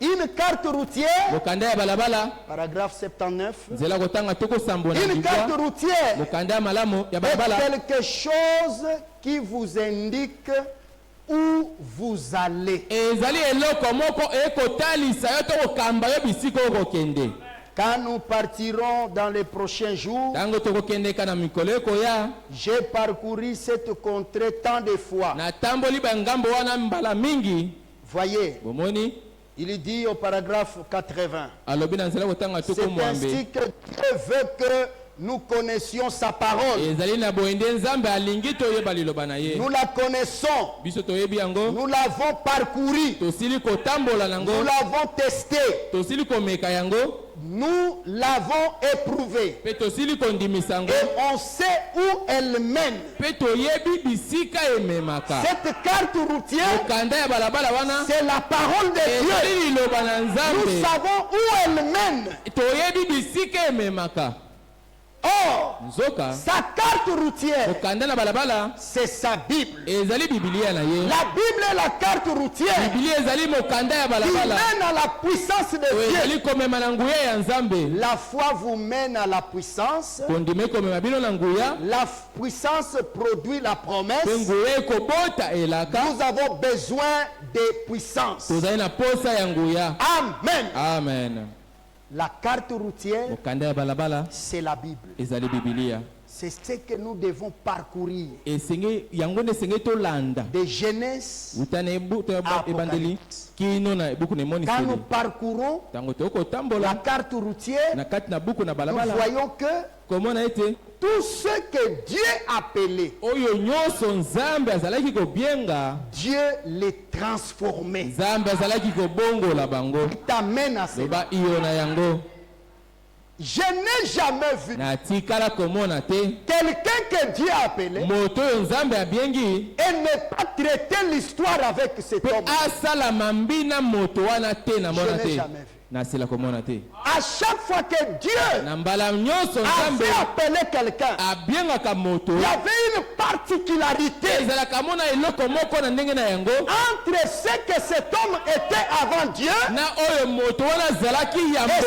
Une carte routière, paragraphe 79. Une carte routière est quelque chose qui vous indique où vous allez. Quand nous partirons dans les prochains jours, j'ai parcouru cette contrée tant de fois. Voyez, il dit au paragraphe 80, c'est ainsi que Dieu veut que nous connaissions sa parole. Nous la connaissons. Nous l'avons parcouru. Nous l'avons testé. Nous l'avons éprouvée. Et on sait où elle mène. Cette carte routière, c'est la parole de Dieu. Nous savons où elle mène. Or, sa carte routière, c'est sa Bible. La Bible est la carte routière qui mène à la puissance de Dieu. La foi vous mène à la puissance. La puissance produit la promesse. Nous avons besoin de puissance. Amen. Amen. La carte routière, c'est la Bible. C'est ce que nous devons parcourir. De Genèse à Apocalypse. Quand nous parcourons la carte routière, nous voyons que tout ce que Dieu a appelé, Dieu les transformait. Il t'amène à cela. Je n'ai jamais vu quelqu'un que Dieu a appelé et ne pas traiter l'histoire avec cet homme. Je n'ai jamais vu. À chaque fois que Dieu avait appelé quelqu'un, il y avait une particularité entre ce que cet homme était avant Dieu et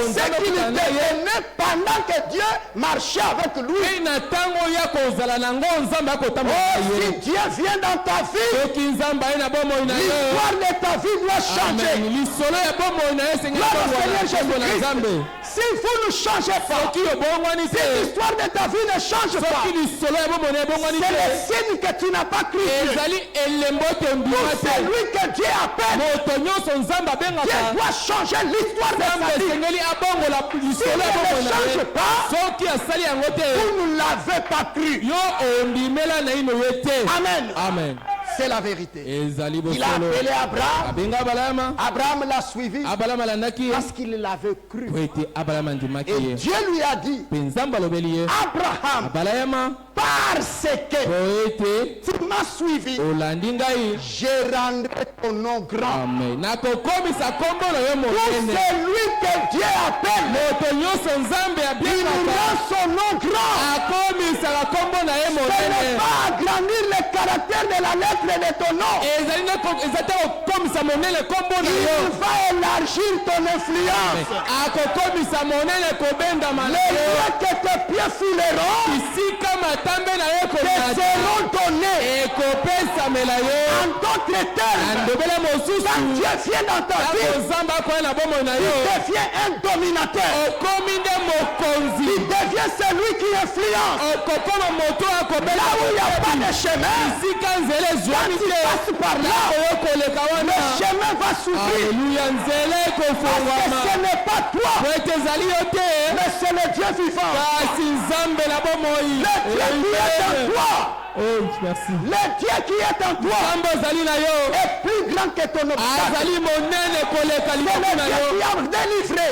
ce qu'il devenait pendant que Dieu marchait avec lui. Oh, si Dieu vient dans ta vie, l'histoire de ta vie doit changer. Seigneur Jésus-Christ, si vous ne changez pas, si l'histoire de ta vie ne change pas, c'est le signe que tu n'as pas cru Dieu. Pour celui que Dieu appelle, Dieu doit changer l'histoire de sa vie. Si il ne change pas, vous ne l'avez pas cru. Amen. Amen. C'est la vérité. Il a appelé Abraham. Abraham l'a suivi parce qu'il l'avait cru. Et Dieu lui a dit, Abraham, parce que tu m'as suivi, je rendrai ton nom grand. Pour celui que Dieu appelle, il rend son nom grand. Ce n'est pas agrandir le caractère de la lettre de ton nom. Il va élargir ton influence. Les lieux que tes pieds fouleront te seront donnés. En d'autres termes, quand Dieu vient dans ta vie, il devient un dominateur. Il devient celui qui influence. Là où il n'y a pas de chemin, quand tu passes par là, le chemin va s'ouvrir. Parce que ce n'est pas toi, mais c'est le Dieu vivant. Le Dieu qui est en toi est plus grand que ton obstacle. C'est le Dieu qui a délivré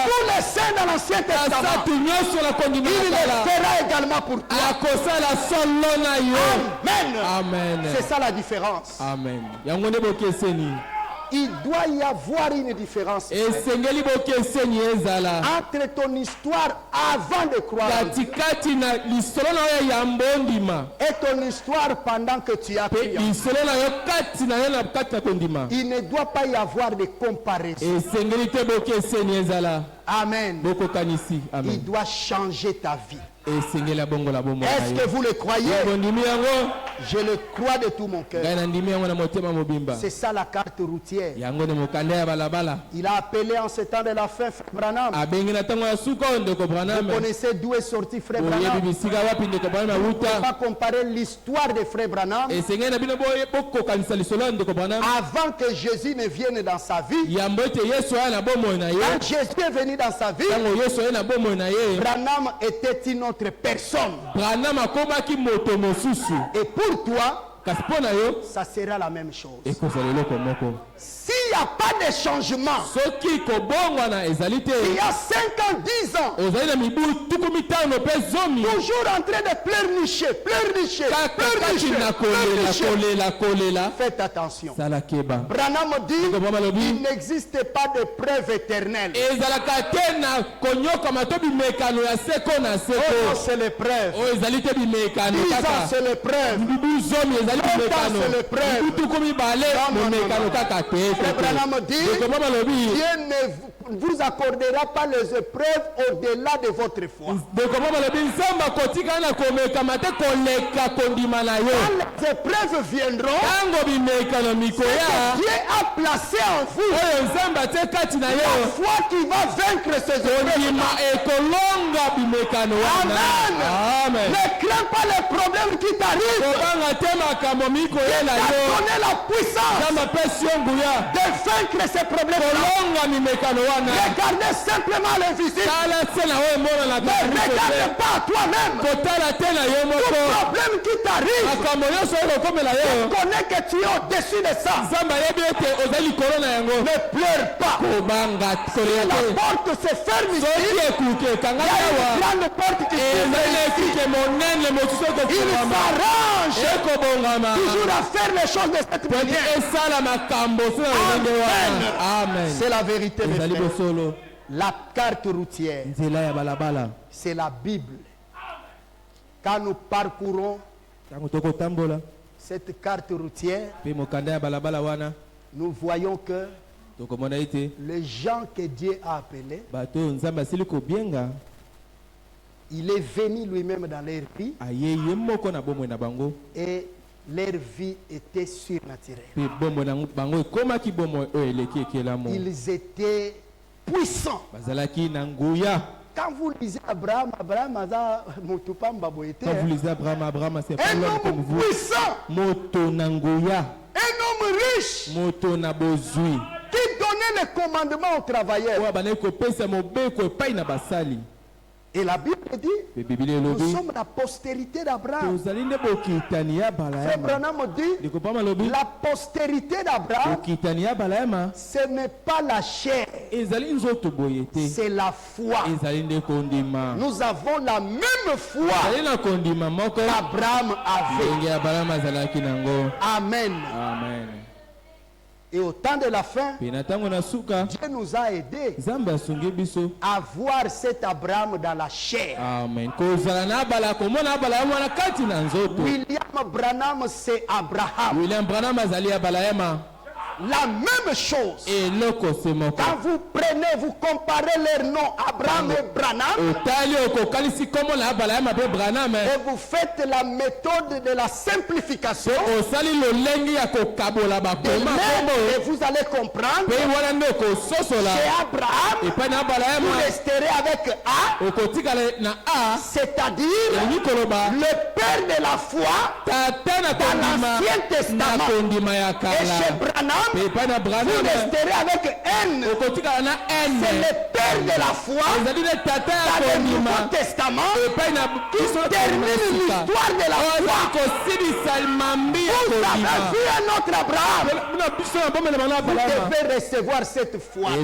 tous les saints dans l'Ancien Testament. Il le fera également pour toi. Amen. C'est ça la différence. Amen. Il doit y avoir une différence entre ton histoire avant de croire et ton histoire pendant que tu as prié. Il ne doit pas y avoir de comparaison. Amen. Il doit changer ta vie. Est-ce que vous le croyez? Je le crois de tout mon cœur. C'est ça la carte routière. Il a appelé en ce temps de la fin Frère Branham. Vous connaissez d'où est sorti Frère Branham. On ne peut pas comparer l'histoire de Frère Branham avant que Jésus ne vienne dans sa vie. Quand Jésus est venu dans sa vie, Branham était une autre personne. Et pour toi, ça sera la même chose. S'il n'y a pas de changement, il y a 5 ans, 10 ans, toujours en train de pleurnicher, faites attention. Branham dit, il n'existe pas de preuve éternelle. C'est les preuves. 10 ans, c'est les preuves. 12 ans, c'est les preuves. Branham dit, Dieu ne vous accordera pas les épreuves au-delà de votre foi. Quand les épreuves viendront, Dieu a placé en vous la foi qui va vaincre ces épreuves. Amen. Ne crains pas les problèmes qui t'arrivent. Dieu t'a donné la la puissance de vaincre ces problèmes-là. Regardez simplement l'invisible. Ne regarde pas toi-même. Tout problème qui t'arrive, tu connais que tu es au-dessus de ça. Ne pleure pas. Si la porte se ferme ici, il y a une grande porte qui se ferme ici. Il s'arrange toujours à faire les choses de cette manière. Amen. C'est la vérité, mes frères. La carte routière, c'est la Bible. Quand nous parcourons cette carte routière, nous voyons que les gens que Dieu a appelés, il est venu lui-même dans leur vie et leur vie était surnaturelle. Ils étaient puissants. Quand vous lisez Abraham, quand vous lisez Abraham, c'est pas un homme puissant, un homme riche, qui donnait les commandements aux travailleurs. Et la Bible dit, nous sommes la postérité d'Abraham. Frère Branham dit, la postérité d'Abraham, ce n'est pas la chair, c'est la foi. Nous avons la même foi qu'Abraham avait. Amen. Et au temps de la fin, Dieu nous a aidés à voir cet Abraham dans la chair. William Branham, c'est Abraham. La même chose. Quand vous prenez, vous comparez leurs noms, Abraham et Branham, et vous faites la méthode de la simplification, et vous allez comprendre, chez Abraham, vous resterez avec A, c'est-à-dire le père de la foi dans l'Ancien Testament. Et chez Branham, vous resterez avec N. C'est le père de la foi dans le Nouveau Testament qui termine l'histoire de la foi. Vous avez vu un autre Abraham. Vous devez recevoir cette foi-là.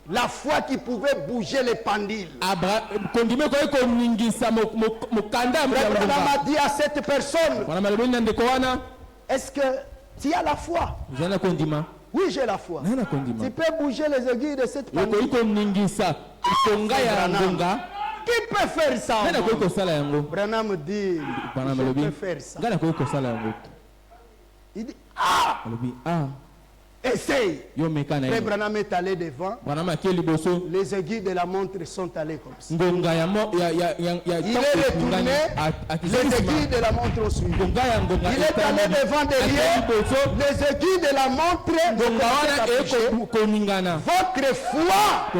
La foi qui pouvait bouger les pendules. Abraham a dit à cette personne, est-ce que tu as la foi? Oui, j'ai la foi. Tu peux bouger les aiguilles de cette pendule. Qui peut faire ça? Branham dit, je peux faire ça. Il dit, essaye. Frère Branham est allé devant. Les aiguilles de la montre sont allées comme ça. Il est retourné. Les aiguilles de la montre ont suivi. Il est allé devant derrière. Les aiguilles de la montre. Votre foi peut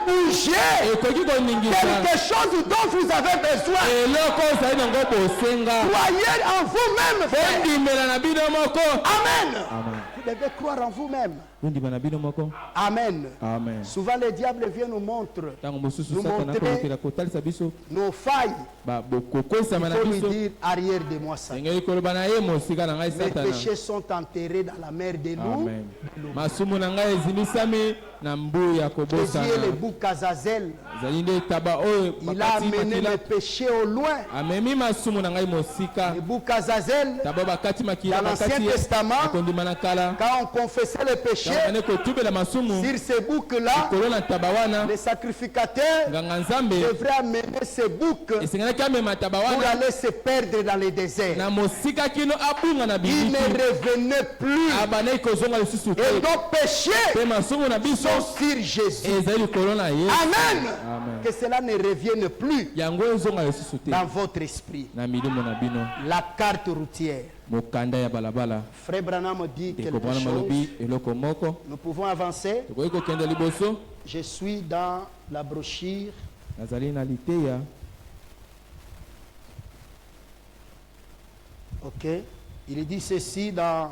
bouger quelque chose dont vous avez besoin. Croyez en vous-même. Amen. Vous devez croire en vous-même. Amen. Souvent les diables viennent nous montrer nos failles. Il faut lui dire, arrière de moi ça. Mes péchés sont enterrés dans la mer des loups. Jésus est le bouc Azazel. Il a amené mes péchés au loin. Le bouc Azazel, dans l'Ancien Testament, quand on confessait les péchés, sur ces boucs-là, les sacrificateurs devraient amener ces boucs pour aller se perdre dans les déserts. Ils ne revenaient plus. Et nos péchés sont sur Jésus. Amen. Que cela ne revienne plus dans votre esprit. La carte routière. Frère Branham dit quelque chose. Nous pouvons avancer. Je suis dans la brochure. Ok. Il dit ceci dans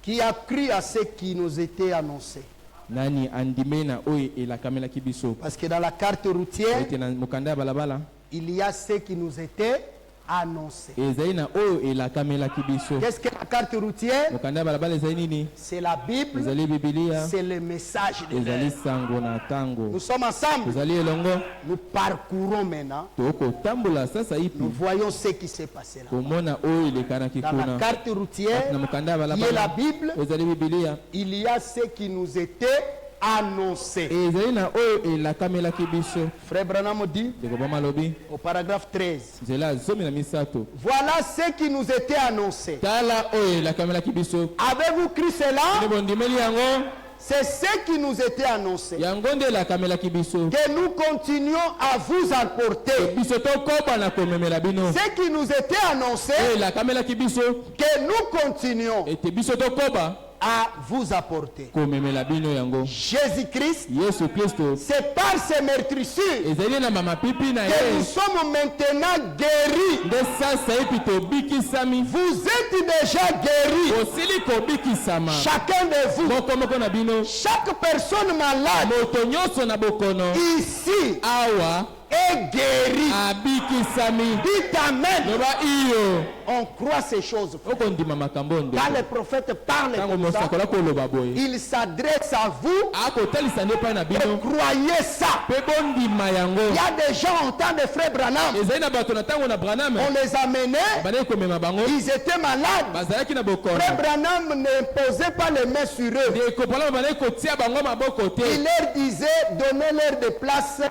qui a cru à ce qui nous était annoncé. Nani andimena oye elakamela kibiso. Parce que dans la carte routière, Ete na mukanda balabala. il y a ce qui nous était annoncé. Ezaina oye elakamela kibiso. Qu'est-ce que la carte routière? Mukanda balabala ezaini ni. C'est la Bible, Ezali Biblia. c'est le message de Ezali l'heure. sango na tango. Nous sommes ensemble, Ezali elongo. nous parcourons maintenant, Toko tambola sasa nous ipi. voyons ce qui s'est passé là. Komona oye lekana Dans la kikuna. carte routière, Na mukanda qui est la balabala. Bible, Ezali Biblia. il y a ce qui nous était annoncé. Ezaina oye elakamela kibiso. Frère Branham dit Deko bama lobi. au paragraphe 13, Zela zomi na misato. voilà ce qui nous était annoncé. Tala oye elakamela kibiso. Avez-vous cru cela? Nebondimeli yango. C'est ce qui nous était annoncé. Yango nde elakamela kibiso. Que nous continuons à vous apporter. Biso tokoba na komemela bino. Ce qui nous était annoncé, Oye elakamela kibiso. que nous continuons Ete biso tokoba à vous apporter. komemela bino yango. Jésus-Christ, Yesu Kristo. c'est par ses meurtrissures Ezali na mama pipi na que nous ye. sommes maintenant guéris. Nde sasa epi tobikisami. Vous êtes déjà guéris. Osili kobikisama. Chacun de vous, Moko moko na bino. chaque personne malade Moto nyonso na bokono. ici Awa est guéri. abikisami. Dites Amen. Loba iyo. On croit ces choses. Okondima makambo nde. Quand les prophètes parlent Tango comme ça, mosakola koloba boye. ils s'adressent à vous Akotalisa nde pa na et bino. croyez ça. Pe bondima yango. Il y a des gens en temps de frère Branham, Ezali na bato na tango na Branham. on les amenait, Bane komema bango. ils étaient malades. Bazalaki na bokono. Frère Branham n'imposait pas les mains sur eux. De kopala bane kotia bango maboko te. Il leur disait, donnez-leur des places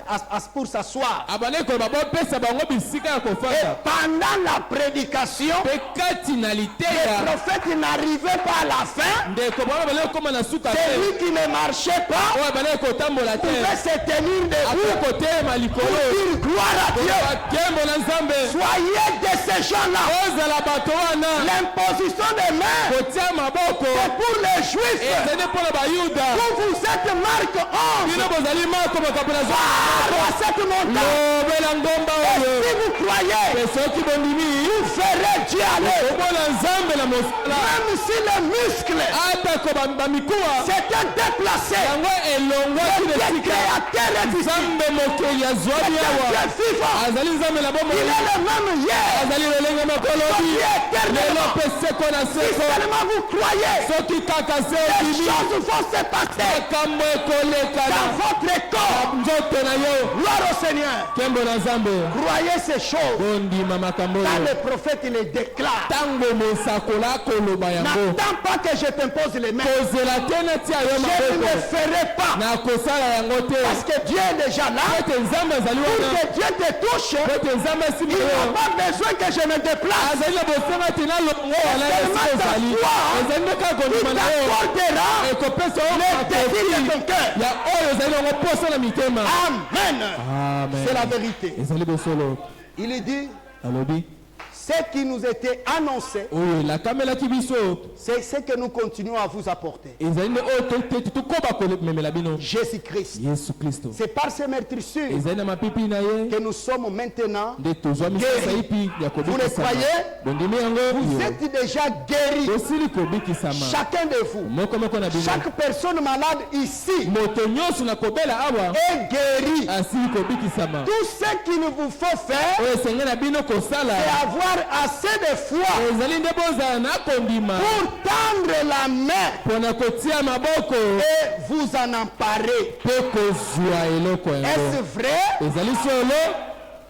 pour s'asseoir. Abane ko babo pesa bango bisika ya Et kofanda. pendant la prédication, Pe kati na le liteya. prophète n'arrivait pas à la fin. De kopala bane koma na suka te. Celui qui ne marchait pas Oya bane kotambola te. pouvait se tenir debout Ako te pour malikolo. dire gloire à Dieu. Bakembo na Nzambe. Soyez de ces gens-là. Ozala bato wana. L'imposition des mains, Kotia maboko. c'est pour les Juifs. Ezali mpona bayuda. Vous êtes Marc 11. Bino bozali mako makapela zo. À cette montagne. Lobela ngomba Et oyo. si vous croyez, Pe soki bondimi. vous verrez Dieu aller. Omona Nzambe na mosala. Même si les muscles Atako bamikuwa. s'étaient déplacés, Yango elongwaki le na Dieu sika. créateur est ici. Nzambe mokeli azwami Le awa. Dieu vivant. Azali Nzambe na bomoi. Il est le même hier. Azali lolenge mokolobi. Soki Lelo éternellement. pe seko na Si seko. seulement vous croyez, Soki kaka se les obimi. choses vont se passer Makambo ekolekana. dans votre corps. Nzoto na yo. Gloire au Seigneur. Kembo na Nzambe. Croyez ces choses. Bondima makambo Quand oyo. le prophète les déclare, Tango mosakola koloba yango. n'attends pas que je t'impose les mains. Kozela te natia yo Je ne maboko. le ferai pas. Na kosala yango te. Parce que Dieu est déjà là. Ete Nzambe azali Pour wana. que Dieu te touche, Ete Nzambe asimbi il yo. n'a pas besoin que je me déplace. Azali na bosenga te nalongo wana esika ozali. Ezali nde kaka Il kondima na yo. t'accordera Ekopesa yo le désir de makoki ton cœur. ya oyo ezali nango posa na mitema. Amen. Amen. C'est la vérité. Ezali bosolo. Il dit, Alobi. ce qui nous était annoncé, Oyo elakamelaki biso. c'est ce que nous continuons à vous apporter. Ezali nde oyo tokoba komemela bino. Jésus-Christ. Yesu Kristo. C'est par ces meurtrissures Ezali na mapipi na ye. que nous sommes maintenant. Nde tozwa misisa ipi ya Vous le kobikisama. croyez? Bondimi yango Vous yo. êtes déjà guéris. Tosili kobikisama. Chacun de vous, Moko moko na bino. chaque personne malade ici Moto nyonso na kobela awa. est guéri. Asili kobikisama. Tout ce qu'il vous faut faire, Oyo esengeli na bino kosala. c'est avoir assez de foi Ezali nde bozala na kondima. pour tendre la main Pona kotia maboko. et vous en emparer. Pe kozwa eloko yango. Est-ce vrai? Ezali solo.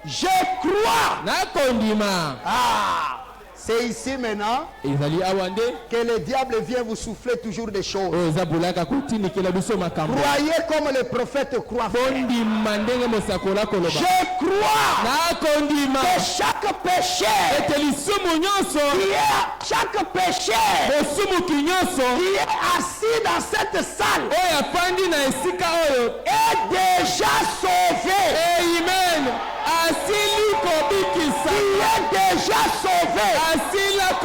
Je crois. Na kondima. Ah, c'est ici maintenant Ezali awa nde. que le diable vient vous souffler toujours des choses. Oyo eza bulaka kotindikela biso makambo. Croyez comme le prophète croit. Kondima ndenge mosakola koloba. Je crois Na kondima. que chaque péché Ete lisumu nyonso. chaque péché Bosumuki nyonso. qui est assis dans cette salle Oyo afandi na esika oyo. est déjà sauvé. Amen. Asili kobikisa. Qui est déjà sauvé. Asila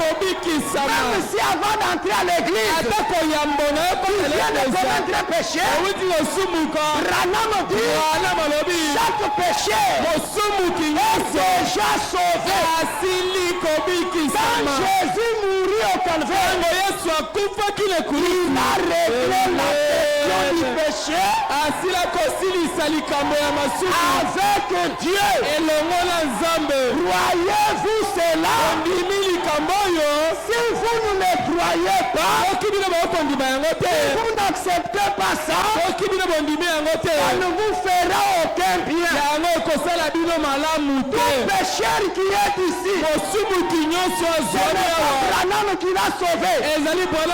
Même si avant d'entrer à l'église, tu viens de commettre un péché, Branham dit, chaque péché est déjà sauvé. Quand Jésus mourit au calvaire, il a réglé la question du péché avec Dieu. Croyez-vous cela? Si vous ne le croyez pas, si vous n'acceptez pas ça, ça ne vous fera aucun bien. Tout pécheur qui est ici, ce n'est pas Branham qui l'a sauvé, ce n'est pas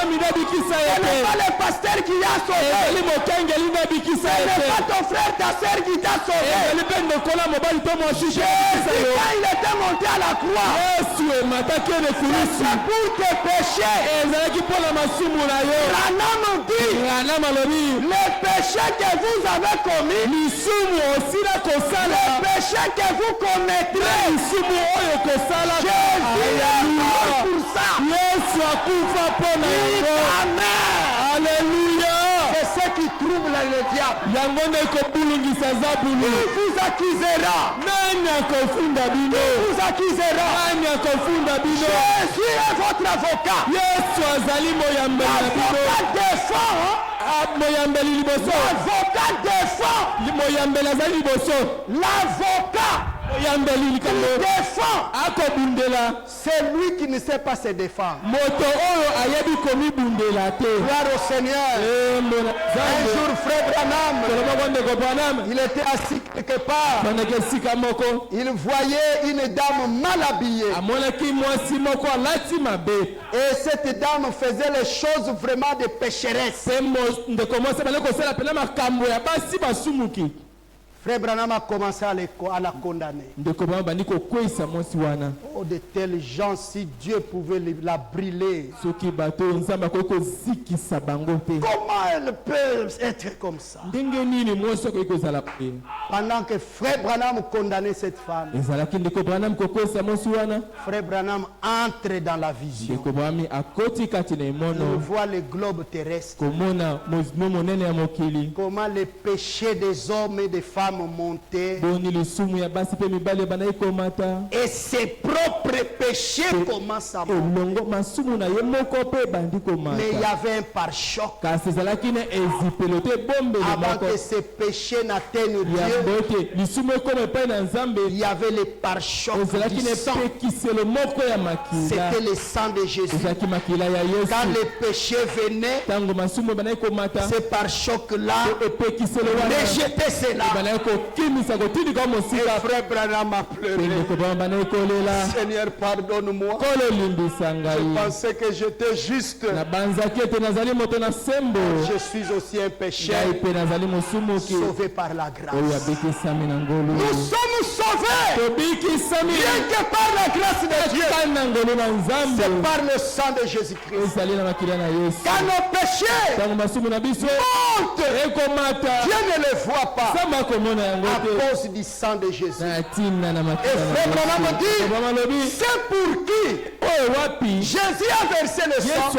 le pasteur qui l'a sauvé, ce n'est pas ton frère, ta soeur qui t'a sauvé. Jésus, quand il était monté à la croix, c'est pour tes péchés. Branham dit, les péchés que vous avez commis, les péchés que vous commettrez, Jésus est mort pour ça. Alléluia. C'est ce qui trouble le diable. Il vous accusera. Il vous accusera. Jésus est votre avocat. L'avocat défend. L'avocat défend. C'est lui qui ne sait pas se défendre. Gloire au Seigneur. Un jour, frère Branham, il était assis quelque part. Il voyait une dame mal habillée. Et cette dame faisait les choses vraiment de pécheresse. Frère Branham a commencé à la condamner. Oh, de tels gens, si Dieu pouvait la brûler. Comment elle peut être comme ça? Pendant que Frère Branham condamnait cette femme, Frère Branham entre dans la vision. Il voit le globe terrestre. Comment les péchés des hommes et des femmes montaient. Et ses propres péchés commencent à monter. Mais il y avait un pare-choc. Avant que ces péchés n'atteignent Dieu, il y avait les pare-chocs du sang. C'était le sang de Jésus. Quand les péchés venaient, ces pare-chocs-là rejetaient cela. Et frère Branham a pleuré. Seigneur, pardonne-moi. Je pensais que j'étais juste. Je suis aussi un pécheur sauvé par la grâce. Nous sommes sauvés rien que par la grâce de Dieu. C'est par le sang de Jésus-Christ. Quand nos péchés montent, Dieu ne les voit pas à cause du sang de Jésus. Et frère Branham dit, c'est pour qui Jésus a versé le sang,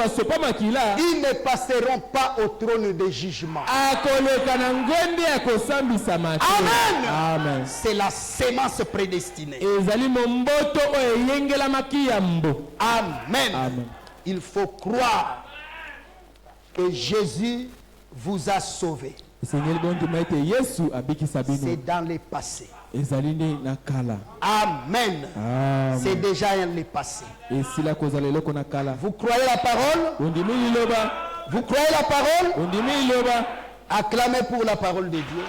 ils ne passeront pas au trône de jugement. Amen. C'est la sémence prédestinée. Amen. Il faut croire que Jésus vous a sauvé. C'est dans le passé. Amen. C'est déjà le passé. Vous croyez la parole? Vous croyez la parole? Acclamez pour la parole de Dieu.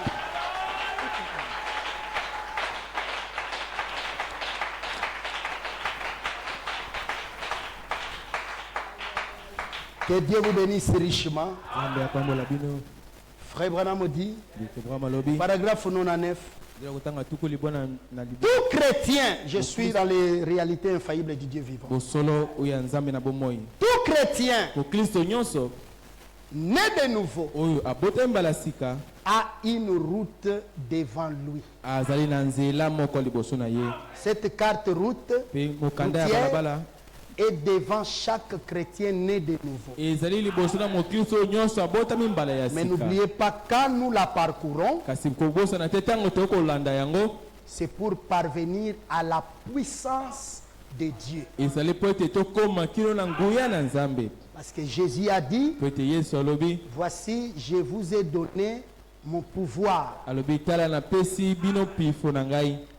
Que Dieu vous bénisse richement. Frère Branham dit, paragraphe 99, tout chrétien, je suis dans les réalités infaillibles du Dieu vivant. Tout chrétien né de nouveau a une route devant lui. Cette carte route routière et devant chaque chrétien né de nouveau. Mais n'oubliez pas, quand nous la parcourons, c'est pour parvenir à la puissance de Dieu. Parce que Jésus a dit, voici, je vous ai donné mon pouvoir.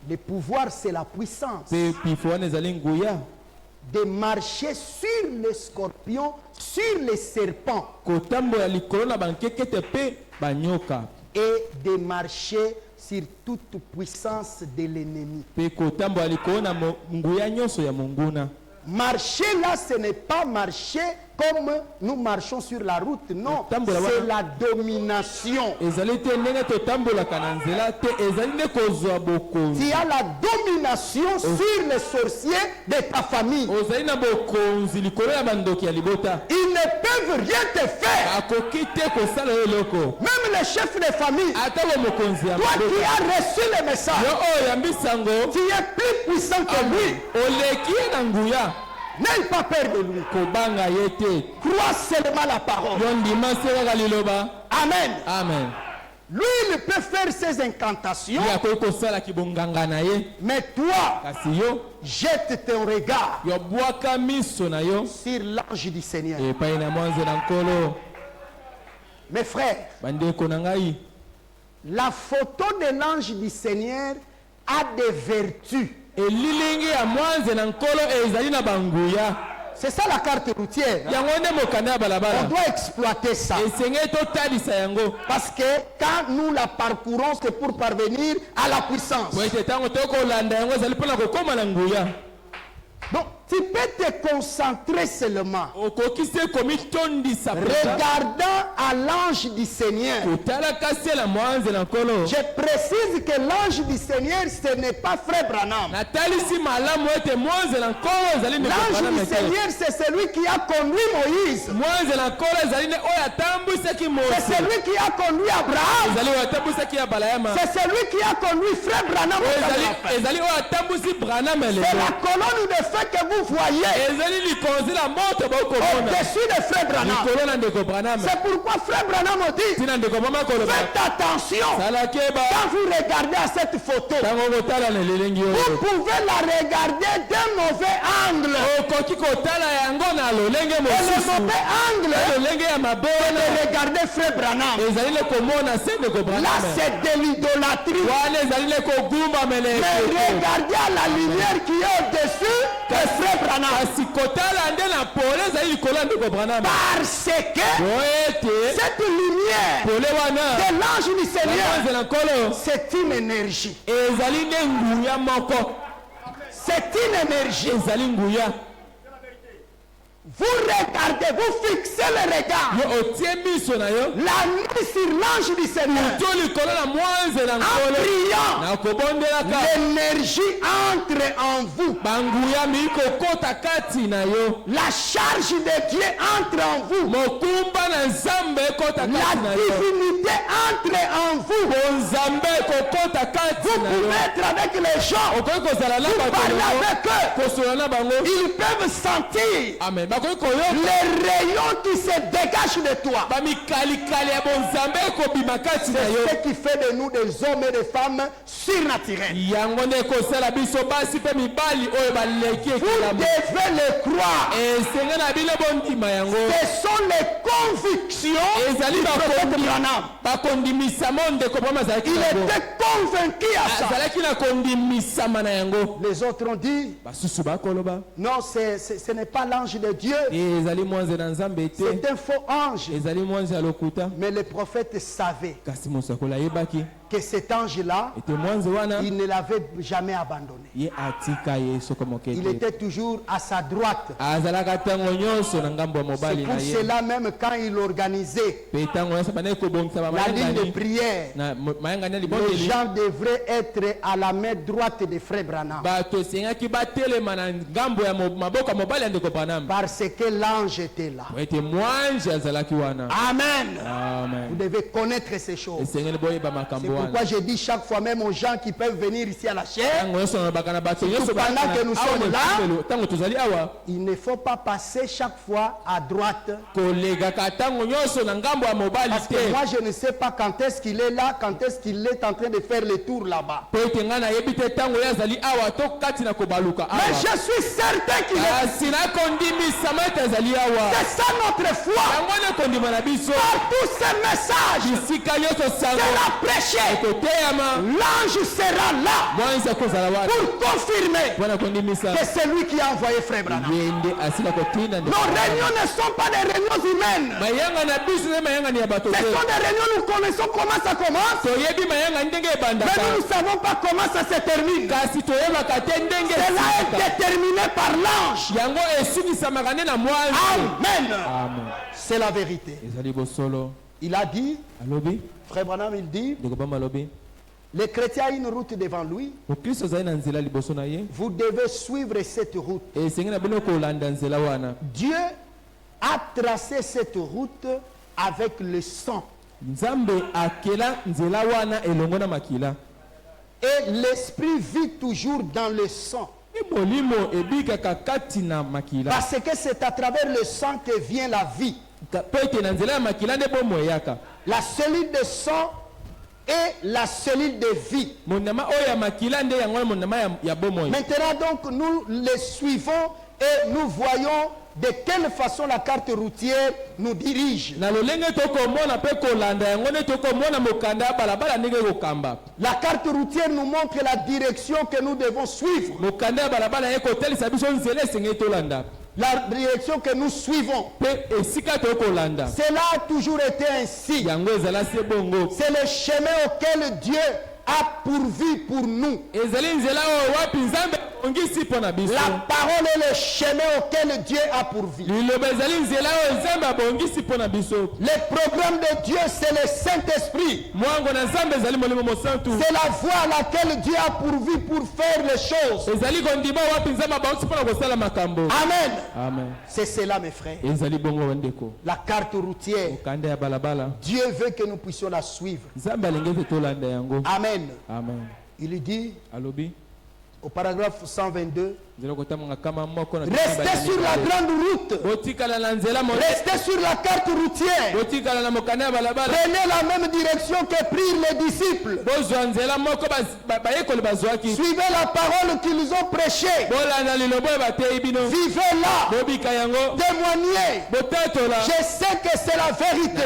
Le pouvoir, c'est la puissance. De marcher sur les scorpions, sur les serpents. Et de marcher sur toute puissance de l'ennemi. Marcher là, ce n'est pas marcher comme nous marchons sur la route, non, c'est la domination. Tu as la domination sur les sorciers de ta famille. Ils ne peuvent rien te faire. Même les chefs de famille, toi qui as reçu le message, tu es plus puissant que lui. N'aie pas peur de lui. Crois seulement la parole. Amen. Amen. Lui, il peut faire ses incantations. Mais toi, jette ton regard sur l'ange du Seigneur. Mes frères, la photo de l'ange du Seigneur a des vertus. C'est ça la carte routière. On doit exploiter ça. Parce que quand nous la parcourons, c'est pour parvenir à la puissance. Donc, tu peux te concentrer seulement regardant à l'ange du Seigneur. Je précise que l'ange du Seigneur, ce n'est pas Frère Branham. L'ange du Seigneur, c'est celui qui a conduit Moïse. C'est celui qui a conduit Abraham. C'est celui qui a conduit Frère Branham. C'est la colonne de feu que vous voyez au-dessus de Frère Branham. C'est pourquoi Frère Branham dit, faites attention quand vous regardez à cette photo. Vous pouvez la regarder d'un mauvais angle. Et le mauvais angle, c'est de regarder Frère Branham. Là, c'est de l'idolâtrie. Mais regardez à la lumière qui est au-dessus de Frère Branham. Parce que cette lumière de l'ange du Seigneur, c'est une énergie. C'est une énergie. Vous regardez, vous fixez le regard. La nuit sur l'ange du Seigneur. En priant, l'énergie entre en vous. La charge de Dieu entre en vous. La divinité entre en vous. Vous pouvez être avec les gens. Vous parlez avec eux. Ils peuvent sentir. Amen. Les rayons qui se dégagent de toi. C'est ce qui fait de nous des hommes et des femmes surnaturels. Vous devez le croire. Ce sont les convictions du prophète Branham. Il était convaincu à ça. Les autres ont dit, non, ce n'est pas l'ange de Dieu. C'est un faux ange. Mais le prophète savait que cet ange-là, il ne l'avait jamais abandonné. Il était toujours à sa droite. C'est pour cela même quand il organisait la ligne de prière, les gens devraient être à la main droite de Frère Branham. Parce que l'ange était là. Amen. Amen. Vous devez connaître ces choses. C'est pour pourquoi je dis chaque fois même aux gens qui peuvent venir ici à la chaire, pendant que nous sommes là, il ne faut pas passer chaque fois à droite. Parce que moi je ne sais pas quand est-ce qu'il est là, quand est-ce qu'il est en train de faire le tour là-bas. Mais je suis certain qu'il est. C'est ça notre foi. Par tous ces messages sera prêché. L'ange sera là pour confirmer que c'est lui qui a envoyé Frère Branham. Nos réunions ne sont pas des réunions humaines. Ce sont des réunions où nous connaissons comment ça commence. Mais nous ne savons pas comment ça se termine. Cela est déterminé par l'ange. Amen. C'est la vérité. Il a dit, Frère Branham, il dit, les chrétiens ont une route devant lui. Vous devez suivre cette route. Dieu a tracé cette route avec le sang. Et l'esprit vit toujours dans le sang. Parce que c'est à travers le sang que vient la vie. La cellule de sang est la cellule de vie. Maintenant donc nous les suivons et nous voyons de quelle façon la carte routière nous dirige. La carte routière nous montre la direction que nous devons suivre. La direction que nous suivons. Cela a toujours été ainsi. C'est le chemin auquel Dieu a pourvu pour nous. La parole est le chemin auquel Dieu a pourvu. Le programme de Dieu, c'est le Saint-Esprit. C'est la voie à laquelle Dieu a pourvu pour faire les choses. Amen. Amen. C'est cela, mes frères. La carte routière. Dieu veut que nous puissions la suivre. Amen. Amen. Il dit au paragraphe 122, restez sur la grande route, restez sur la carte routière, prenez la même direction que prirent les disciples, suivez la parole qu'ils ont prêchée, vivez-la, témoignez. Je sais que c'est la vérité.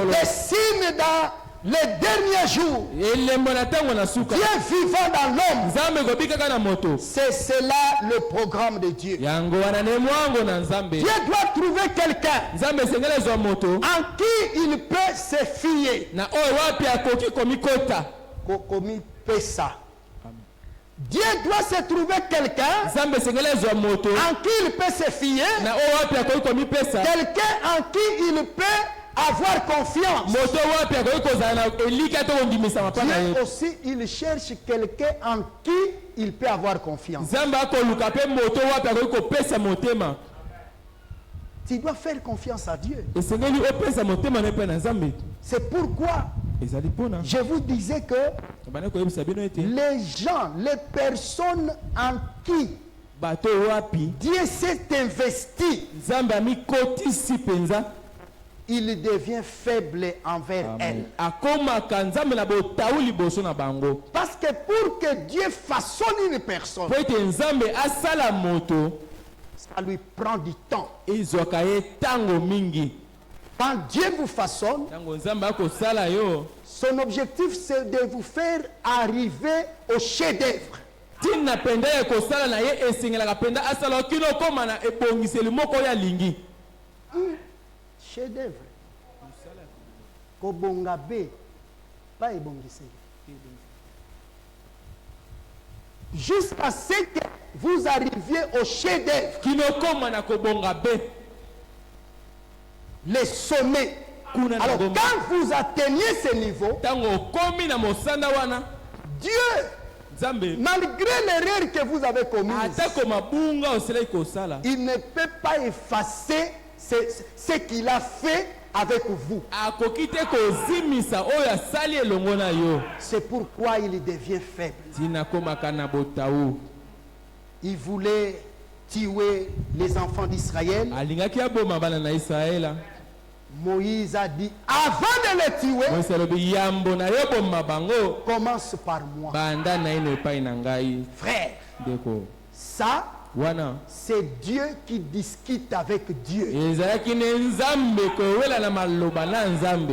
Les signes dans les derniers jours, Dieu vivant dans l'homme, c'est cela le programme de Dieu. Dieu doit trouver quelqu'un en qui il peut se fier. Dieu doit se trouver quelqu'un en qui il peut se fier, quelqu'un en qui il peut avoir confiance. Dieu aussi, il cherche quelqu'un en qui il peut avoir confiance. Tu dois faire confiance à Dieu. C'est pourquoi je vous disais que les gens, les personnes en qui Dieu s'est investi, il devient faible envers elle. Parce que pour que Dieu façonne une personne, ça lui prend du temps. Quand Dieu vous façonne, son objectif c'est de vous faire arriver au chef-d'œuvre. Chef-d'œuvre. Kobongabe, pas ebongise. Jusqu'à ce que vous arriviez au chef-d'œuvre. Les sommets. Alors quand vous atteignez ce niveau, Dieu, malgré l'erreur que vous avez commise, il ne peut pas effacer ce qu'il a fait avec vous. C'est pourquoi il devient faible. Il voulait tuer les enfants d'Israël. Moïse a dit, avant de les tuer, commence par moi. Frère, ça, c'est Dieu qui discute avec Dieu.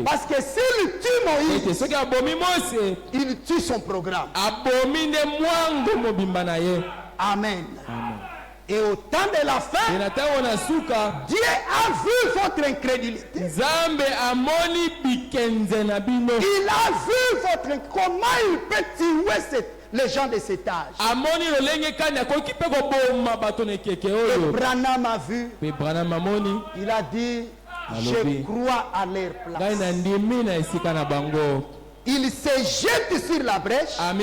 Parce que s'il tue Moïse, il tue son programme. Amen. Et au temps de la fin, Dieu a vu votre incrédulité. Il a vu votre... Comment il peut tuer les gens de cet âge. Et Branham a vu. Il a dit, je crois à leur place. Il se jette sur la brèche comme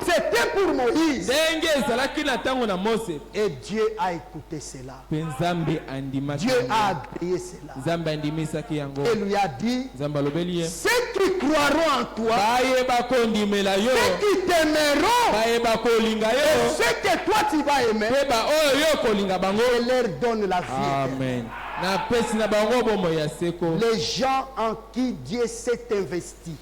c'était pour Moïse. Et Dieu a écouté cela. Dieu a agréé cela. Et lui a dit, ceux qui croiront en toi, ceux qui t'aimeront, et ceux que toi tu vas aimer, et leur donne la vie. Amen. Les gens en qui Dieu s'est investi,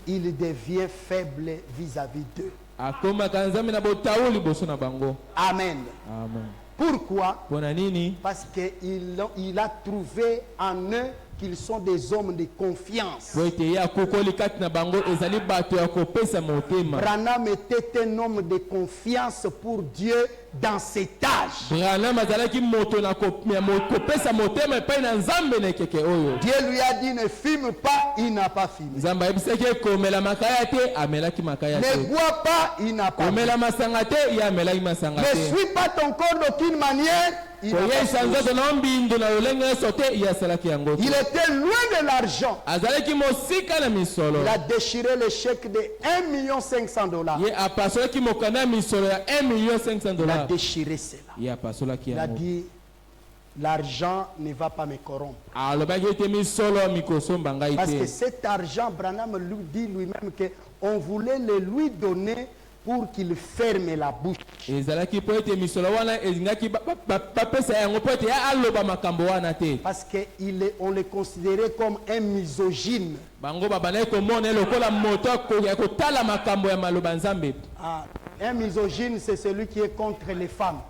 il devient faible vis-à-vis d'eux. Amen. Pourquoi? Parce qu'il a trouvé en eux qu'ils sont des hommes de confiance. Branham était un homme de confiance pour Dieu dans cet âge. Dieu lui a dit ne fume pas, il n'a pas fumé. Ne bois pas, il n'a pas bu. Ne suis pas ton corps d'aucune manière. Il était loin de l'argent. Il a déchiré le chèque de $1,500,000. Il a déchiré cela. Il a dit, l'argent ne va pas me corrompre. Parce que cet argent, Branham lui dit lui-même qu'on voulait le lui donner pour qu'il ferme la bouche. Parce qu'on le considérait comme un misogyne. Un misogyne, c'est celui qui est contre les femmes,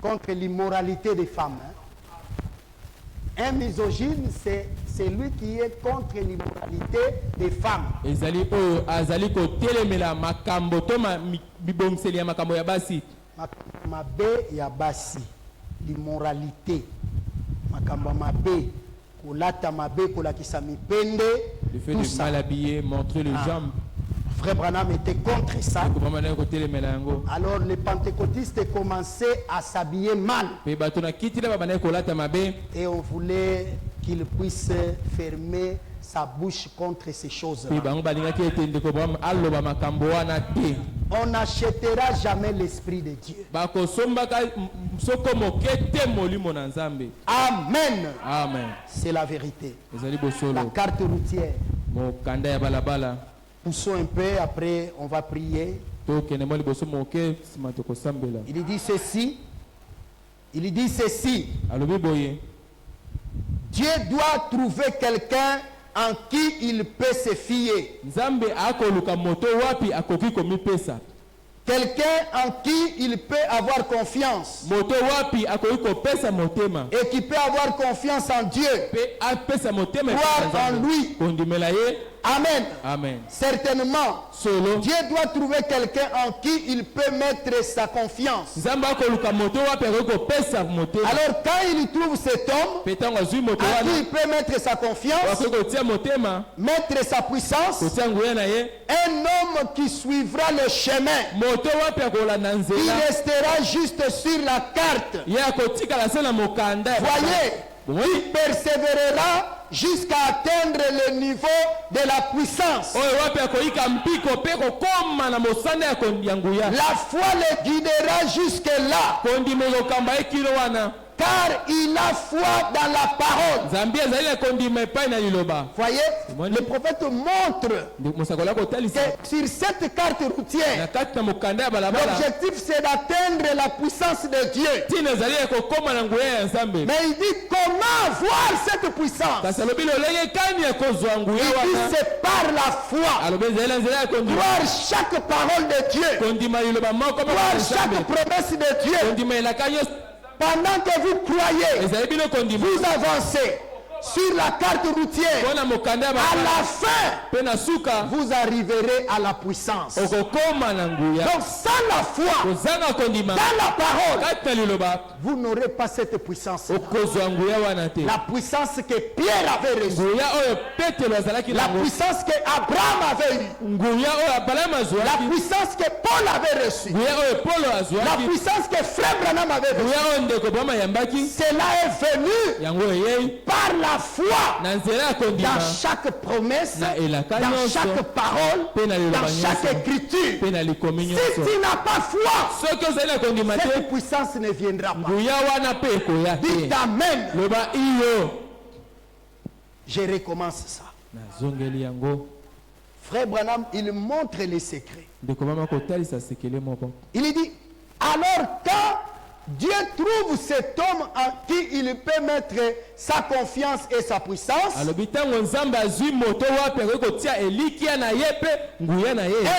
contre l'immoralité des femmes. Un misogyne, c'est celui qui est contre l'immoralité des femmes. Mabe ya basi, l'immoralité. Makamba mabe, kolata mabe, kolakisa mipende. Le fait de mal habiller, montrer les jambes. Frère Branham était contre ça. Alors les pentecôtistes commençaient à s'habiller mal. Et on voulait qu'il puisse fermer sa bouche contre ces choses-là. On n'achètera jamais l'esprit de Dieu. Amen. Amen. C'est la vérité. La carte routière. Poussons un peu, après on va prier. Il dit ceci. Il dit ceci. Dieu doit trouver quelqu'un en qui il peut se fier. Quelqu'un en qui il peut avoir confiance. Et qui peut avoir confiance en Dieu. Croire en lui. Amen. Amen. Certainement, Dieu doit trouver quelqu'un en qui il peut mettre sa confiance. Alors quand il trouve cet homme en qui il peut mettre sa confiance, mettre sa puissance, un homme qui suivra le chemin, il restera juste sur la carte. Voyez, il persévérera jusqu'à atteindre le niveau de la puissance. La foi le guidera jusque-là. Car il a foi dans la parole. Voyez, le prophète montre que sur cette carte routière, l'objectif c'est d'atteindre la puissance de Dieu. Mais il dit comment avoir cette puissance. Il dit c'est par la foi. Croire chaque parole de Dieu. Croire chaque promesse de Dieu. Pendant que vous croyez, vous avancez sur la carte routière. À la fin, vous arriverez à la puissance. Donc sans la foi dans la parole, vous n'aurez pas cette puissance. La puissance que Pierre avait reçue, la puissance que Abraham avait eue, la puissance que Paul avait reçue, la puissance que Frère Branham avait reçue, cela est venu par la foi dans chaque promesse, dans chaque parole, dans chaque écriture. Si tu n'as pas foi, cette puissance ne viendra pas. Dites Amen. Je recommence ça. Frère Branham, il montre les secrets. Il dit, alors quand Dieu trouve cet homme en qui il peut mettre sa confiance et sa puissance, un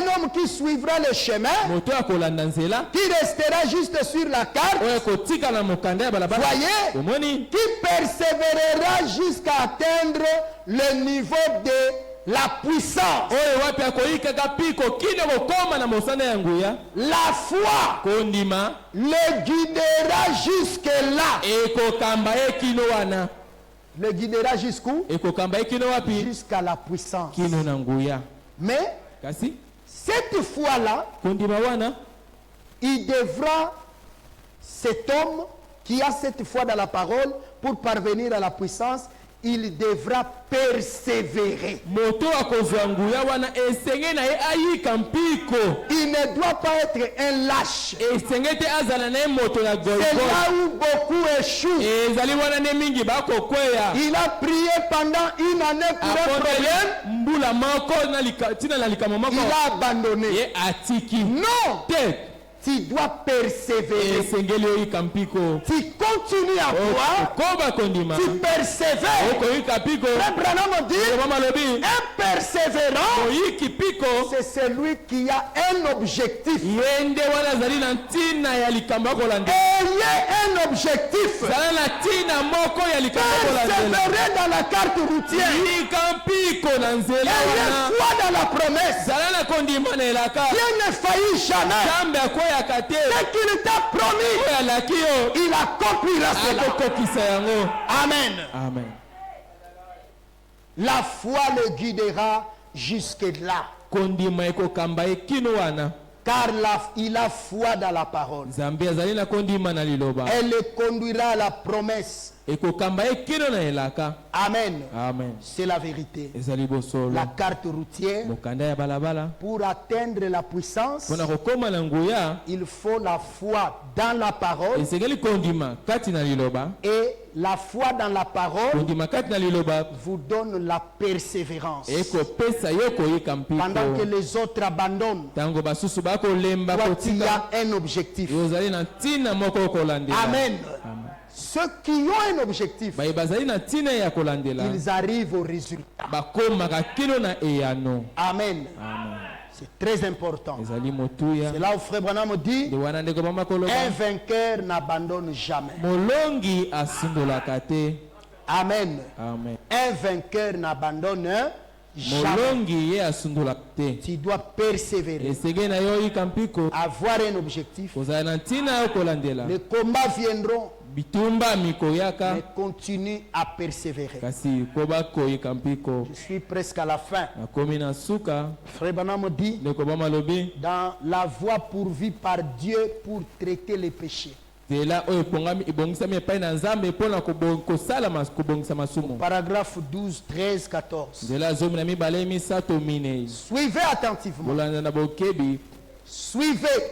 homme qui suivra le chemin, qui restera juste sur la carte, voyez, qui persévérera jusqu'à atteindre le niveau de la puissance. La foi le guidera jusque-là. Le guidera jusqu'où? Jusqu'à la puissance. Mais cette foi-là, il devra, cet homme qui a cette foi dans la parole, pour parvenir à la puissance, il devra persévérer. Il ne doit pas être un lâche. C'est là où beaucoup échouent. Il a prié pendant une année pour un problème. Il a abandonné. Non. Tu dois persévérer. Tu continues à croire. Tu persévères. Frère Branham dit, un persévérant, c'est celui qui a un objectif. Ayez un objectif. Persévérer dans la carte routière. Ayez foi dans la promesse. Dieu ne faillit jamais. Ce qu'il t'a promis, il accomplira cela. Amen. La foi le guidera jusque-là. Car il a foi dans la parole. Elle le conduira à la promesse. Amen. C'est la vérité. La carte routière, pour atteindre la puissance, il faut la foi dans la parole. Et la foi dans la parole vous donne la persévérance. Pendant que les autres abandonnent, toi tu as un objectif. Amen. Ceux qui ont un objectif, ils arrivent au résultat. Amen. C'est très important. C'est là où Frère Branham dit, un vainqueur n'abandonne jamais. Amen. Un vainqueur n'abonne jamais. Tu dois persévérer. Avoir un objectif. Les combats viendront. Mais continue à persévérer. Je suis presque à la fin. Frère Branham dit, dans la voie pourvue par Dieu pour traiter les péchés. Paragraphe 12, 13, 14. Suivez attentivement. Suivez.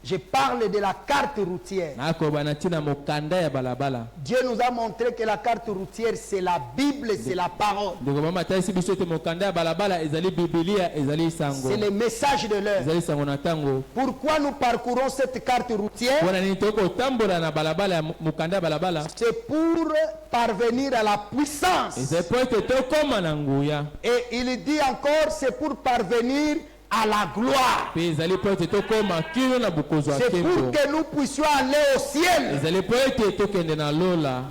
Je parle de la carte routière. Dieu nous a montré que la carte routière, c'est la Bible, c'est la parole. C'est le message de l'heure. Pourquoi nous parcourons cette carte routière? C'est pour parvenir à la puissance. Et il dit encore, c'est pour parvenir à la gloire. C'est pour que nous puissions aller au ciel.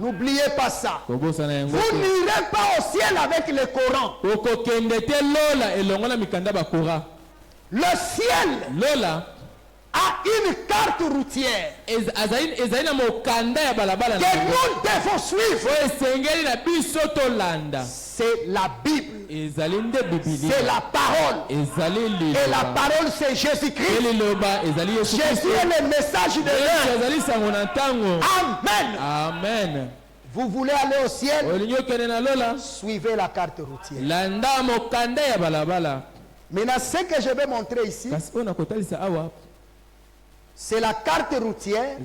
N'oubliez pas ça. Vous n'irez pas au ciel avec le Coran. Le ciel a une carte routière que nous devons suivre. C'est la Bible. C'est la parole. Et la parole, c'est Jésus-Christ. Jésus est le message de l'heure. Amen. Amen. Vous voulez aller au ciel? Suivez la carte routière. Maintenant, ce que je vais montrer ici, c'est la carte routière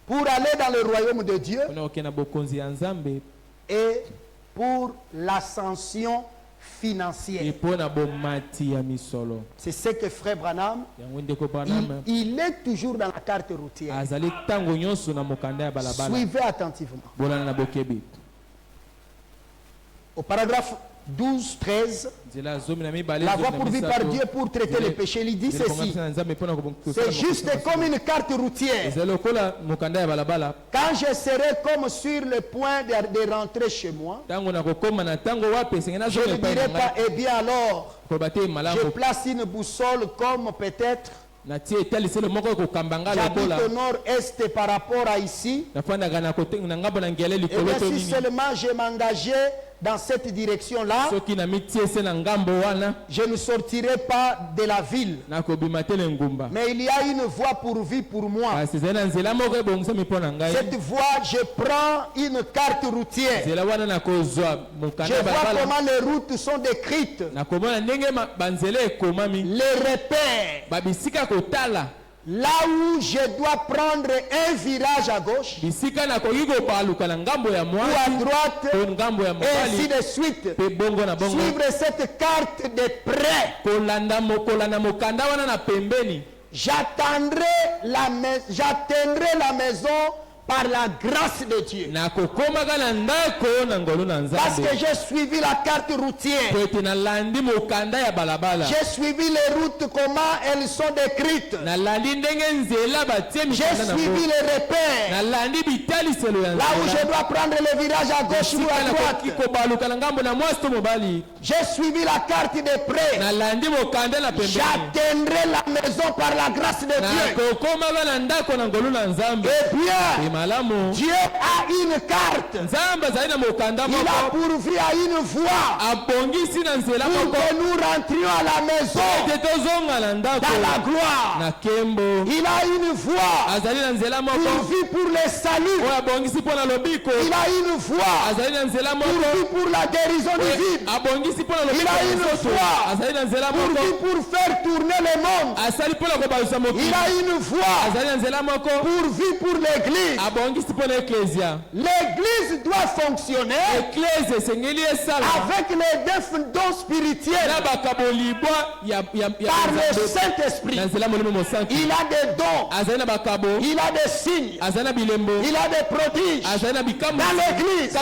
pour aller dans le royaume de Dieu et pour l'ascension financière. C'est ce que Frère Branham, il est toujours dans la carte routière. Suivez attentivement. Au paragraphe 12, 13, la voie pourvue par Dieu pour traiter les péchés, il dit ceci: c'est juste comme une carte routière. Quand je serai comme sur le point de rentrer chez moi, je ne dirai pas, eh bien alors, je place une boussole comme peut-être j'habite au nord-est par rapport à ici. Et bien si seulement je m'engageais dans cette direction-là, je ne sortirai pas de la ville. Mais il y a une voie pourvue pour moi. Cette voie, je prends une carte routière. Je vois comment les routes sont décrites. Les repères. Là où je dois prendre un virage à gauche ou à droite, et ainsi de suite. Suivre cette carte de près. J'atteindrai la maison par la grâce de Dieu. Parce que j'ai suivi la carte routière. J'ai suivi les routes, comment elles sont décrites. J'ai suivi les repères. Là où je dois prendre le virage à gauche ou à droite. J'ai suivi la carte de près. J'atteindrai la maison par la grâce de Dieu. Et bien, Dieu a une carte. Il a pourvu à une voie pour que nous rentrions à la maison dans la gloire. Il a une voie pourvue pour le salut. Il a une voie pourvue pour la guérison divine. Il a une voie pourvue pour faire tourner le monde. Il a une voie pourvue pour l'église. L'église doit fonctionner avec les dons spirituels par le Saint-Esprit. Il a des dons, il a des signes, il a des prodiges dans l'église.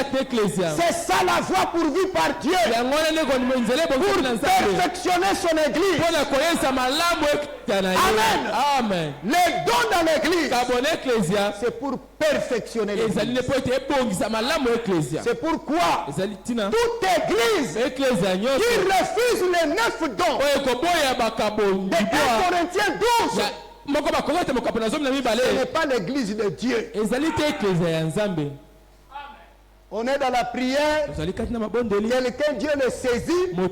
C'est ça la voie pourvue par Dieu pour perfectionner son église. Amen. Amen. Les dons dans l'église, c'est pour perfectionner l'église. C'est pourquoi toute église qui refuse les 9 dons de 1 Corinthiens 12, ce n'est pas l'église de Dieu. On est dans la prière. Quelqu'un, Dieu le saisit. Il veut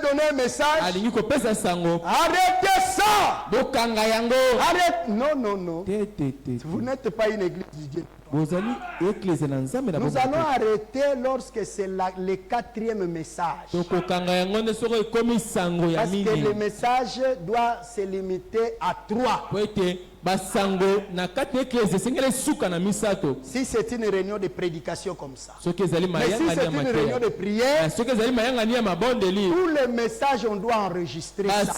donner un message. Arrêtez ça. Arrête. Non, non, non. Vous n'êtes pas une église du Dieu. Nous allons arrêter lorsque c'est le quatrième message. Parce que le message doit se limiter à 3. Si c'est une réunion de prédication comme ça. Mais si c'est une réunion de prière, tous les messages on doit enregistrer ça.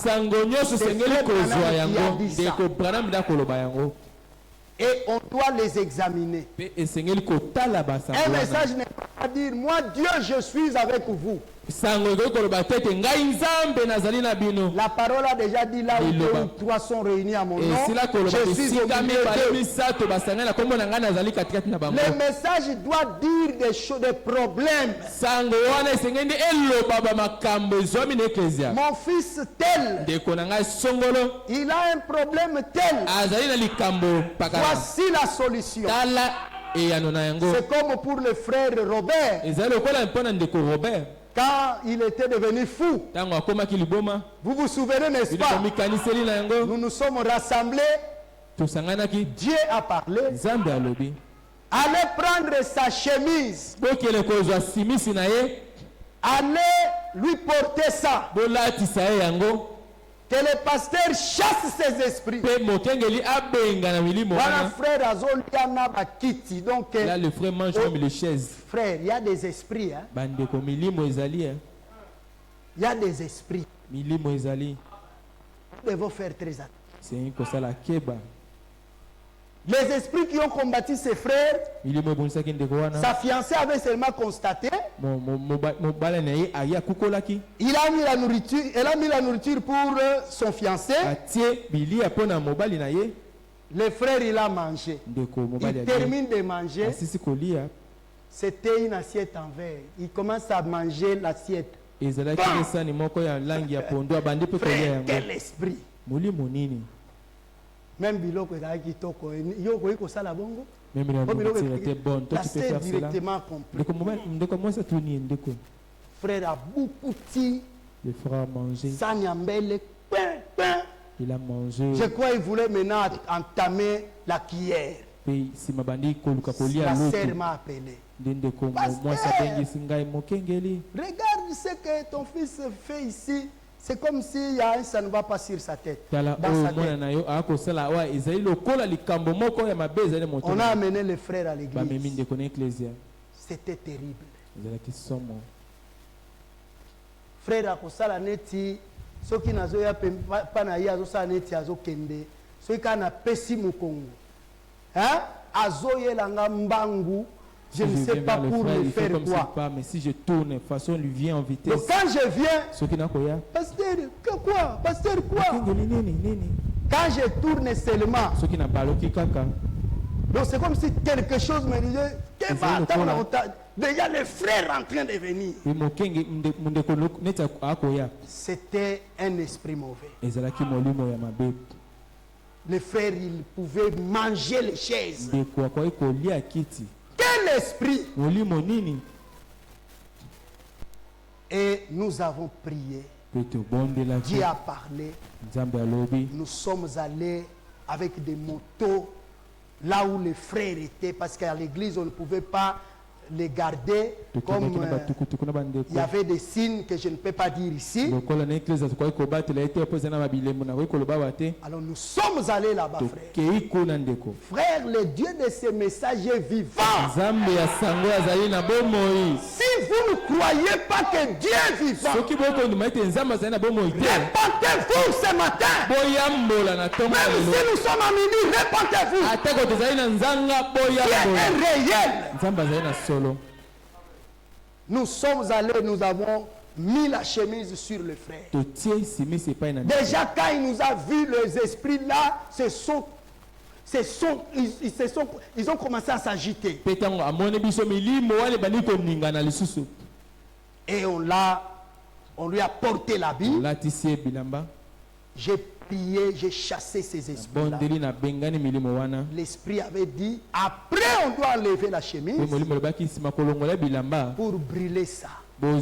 Et on doit les examiner. Un message n'est pas dire moi Dieu je suis avec vous. La parole a déjà dit là où 2 ou 3 sont réunis à mon nom. Je suis au milieu d'eux. Le message doit dire des choses, des problèmes. Mon fils tel, il a un problème tel. Voici la solution. C'est comme pour le frère Robert. Quand il était devenu fou, vous vous souvenez, n'est-ce pas? Nous nous sommes rassemblés. Dieu a parlé. Allez prendre sa chemise. Allez lui porter ça. Que le pasteur chasse ses esprits. Voilà, frère Azoliana Bakiti. Donc, là, le frère mange comme les chaises. Frère, il y a des esprits. Hein? Il y a des esprits. Nous devons faire très attention. Les esprits qui ont combattu ses frères, sa fiancée avait seulement constaté. Il a mis la nourriture, elle a mis la nourriture pour son fiancé. Le frère, il a mangé. Il termine de manger. C'était une assiette en verre. Il commence à manger l'assiette. Frère, quel esprit! Même Biloko qui toko, yoko yoko sala bongo. Même la c'est directement compris. Frère a beaucoup tiré. Le frère a mangé. Il a mangé. Je crois qu'il voulait maintenant entamer la cuillère. La sœur m'a appelé. Regarde ce que ton fils fait ici. C'est comme si ça ne va pas sur sa tête. On a amené les frères à l'église. C'était terrible. Frère Akosala neti soki nazo ya pana ya zo sa neti azo kende soki kana pesi mukongo. Hein? Azo yelanga mbangu. Je ne sais pas pour le faire quoi. Pas, mais si je tourne, de toute façon, lui vient en vitesse. Donc quand je viens, pasteur, quoi? Pasteur, quoi? Quand je tourne seulement, donc c'est comme si quelque chose me disait, déjà les frères en train de venir. C'était un esprit mauvais. Les frères, ils pouvaient manger les chaises. Quel esprit! Et nous avons prié. Dieu a parlé. Nous sommes allés avec des motos là où les frères étaient, parce qu'à l'église on ne pouvait pas les garder comme il y avait des signes que je ne peux pas dire ici. Alors nous sommes allés là-bas, frère. Frère, le Dieu de ces messages est vivant. Si vous ne croyez pas que Dieu est vivant, répentez-vous ce matin. Même si nous sommes à minuit, répentez-vous. Dieu est réel. Nous sommes allés, nous avons mis la chemise sur le frère. Déjà quand il nous a vu, les esprits là, ils ont commencé à s'agiter. Et on lui a porté la Bible. J'ai prié, j'ai chassé ces esprits-là. bondeli na bengani milimo wana L'esprit avait dit, après on doit enlever la chemise molimo lobaki nsima kolongola bilamba pour brûler ça. Quand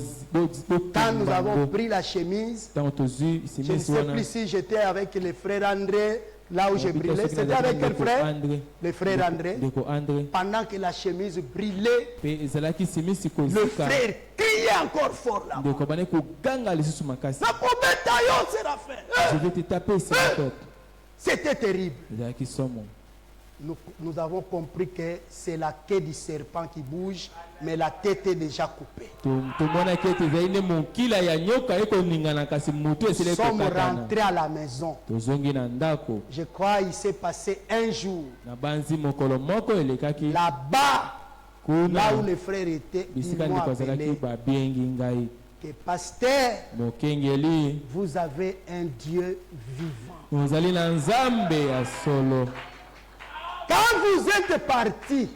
Quand nous avons pris la chemise, je ne sais plus si j'étais avec les frères André, là où j'ai brûlé. C'était avec quel frère? Les frères André. Pendant que la chemise brûlait, le frère criait encore fort là. Je vais te taper sur la tête. C'était terrible. Nous avons compris que c'est la queue du serpent qui bouge, mais la tête est déjà coupée. Nous sommes rentrés à la maison. Je crois qu'il s'est passé un jour. Là-bas, là où les frères étaient, ils m'ont appelé que pasteur, vous avez un Dieu vivant. Quand vous êtes parti,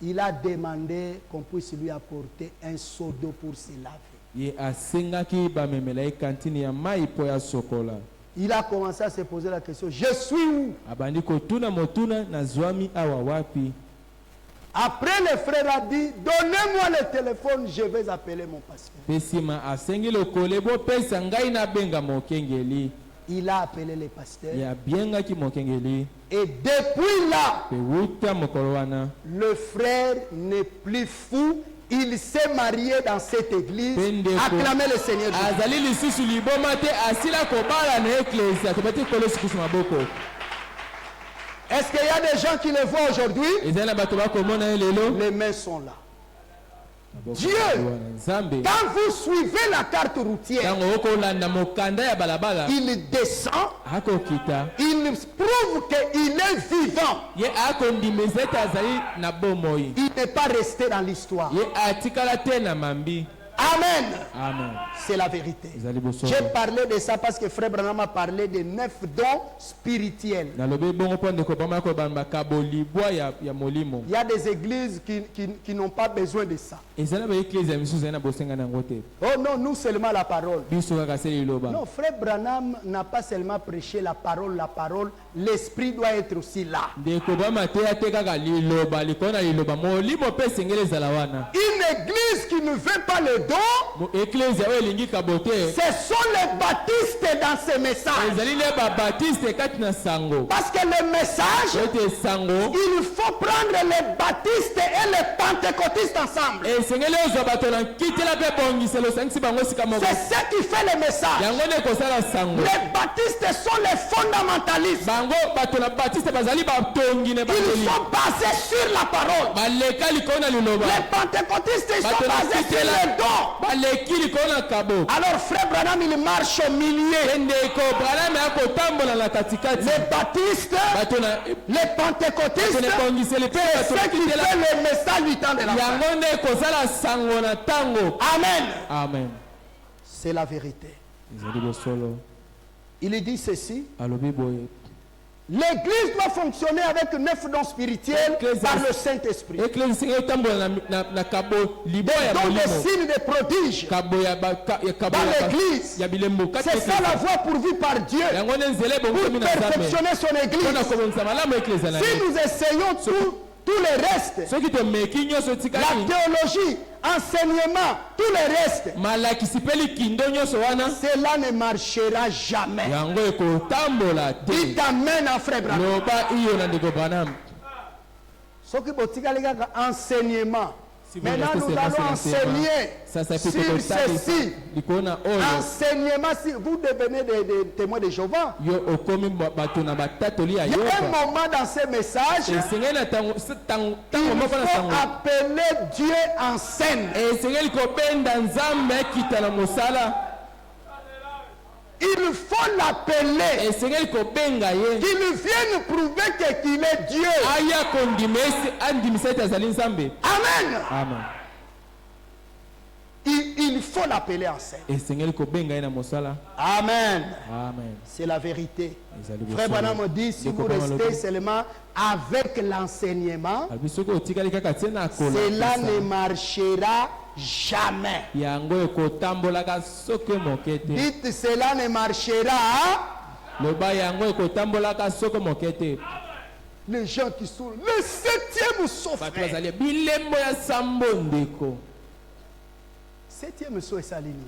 il a demandé qu'on puisse lui apporter un seau d'eau pour se laver. Il a commencé à se poser la question, je suis où? Après, le frère a dit, donnez-moi le téléphone, je vais appeler mon pasteur. Il a appelé les pasteurs. Et depuis là, le frère n'est plus fou. Il s'est marié dans cette église. Acclamez le Seigneur Jésus. Est-ce qu'il y a des gens qui le voient aujourd'hui? Les mains sont là. Dieu, quand vous suivez la carte routière, il descend, il prouve qu'il est vivant. Il n'est pas resté dans l'histoire. Amen. Amen. C'est la vérité. J'ai parlé de ça parce que Frère Branham a parlé de 9 dons spirituels. Il y a des églises qui n'ont pas besoin de ça. Oh non, nous seulement la parole. Non, Frère Branham n'a pas seulement prêché la parole, l'esprit doit être aussi là. Une église qui ne veut pas le don, ce sont les baptistes dans ces messages. Parce que le message, il faut prendre les baptistes et les pentecôtistes ensemble. C'est ce qui fait le message. Les baptistes sont les fondamentalistes. Ils sont basés sur la parole. Les pentecôtistes, ils sont basés sur les dons. Alors Frère Branham, il marche au milieu. Les baptistes, les pentecôtistes, c'est ceux qui font le message du temps de la fin. Amen. Amen. C'est la vérité. Il dit ceci. L'église doit fonctionner avec 9 dons spirituels par le Saint-Esprit. Donc des signes de prodiges dans l'église. C'est ça la voie pourvue par Dieu pour perfectionner son église. Si nous essayons tout le reste, la théologie, enseignement, tout le reste, cela ne marchera jamais. Dites amen en frère Branham. Ce qui est enseignement. Maintenant nous allons enseigner sur ceci. Enseignement, si vous devenez des témoins de Jéhovah, il y a un moment dans ces messages, il faut appeler Dieu en scène. Il faut l'appeler. Qu'il vienne prouver qu'il est Dieu. Amen. Amen. Il faut l'appeler en scène. Amen. Amen. C'est la vérité. Frère Branham dit, si vous restez seulement avec l'enseignement, cela ne marchera jamais. yango ekotambolaka soki moke te. Dites, cela ne marchera. Loba yango ekotambolaka soki moke te. Les gens qui sont le 7e saut, Bato frère. bazali bilembo ya sambo ndeko. 7e saut est salini.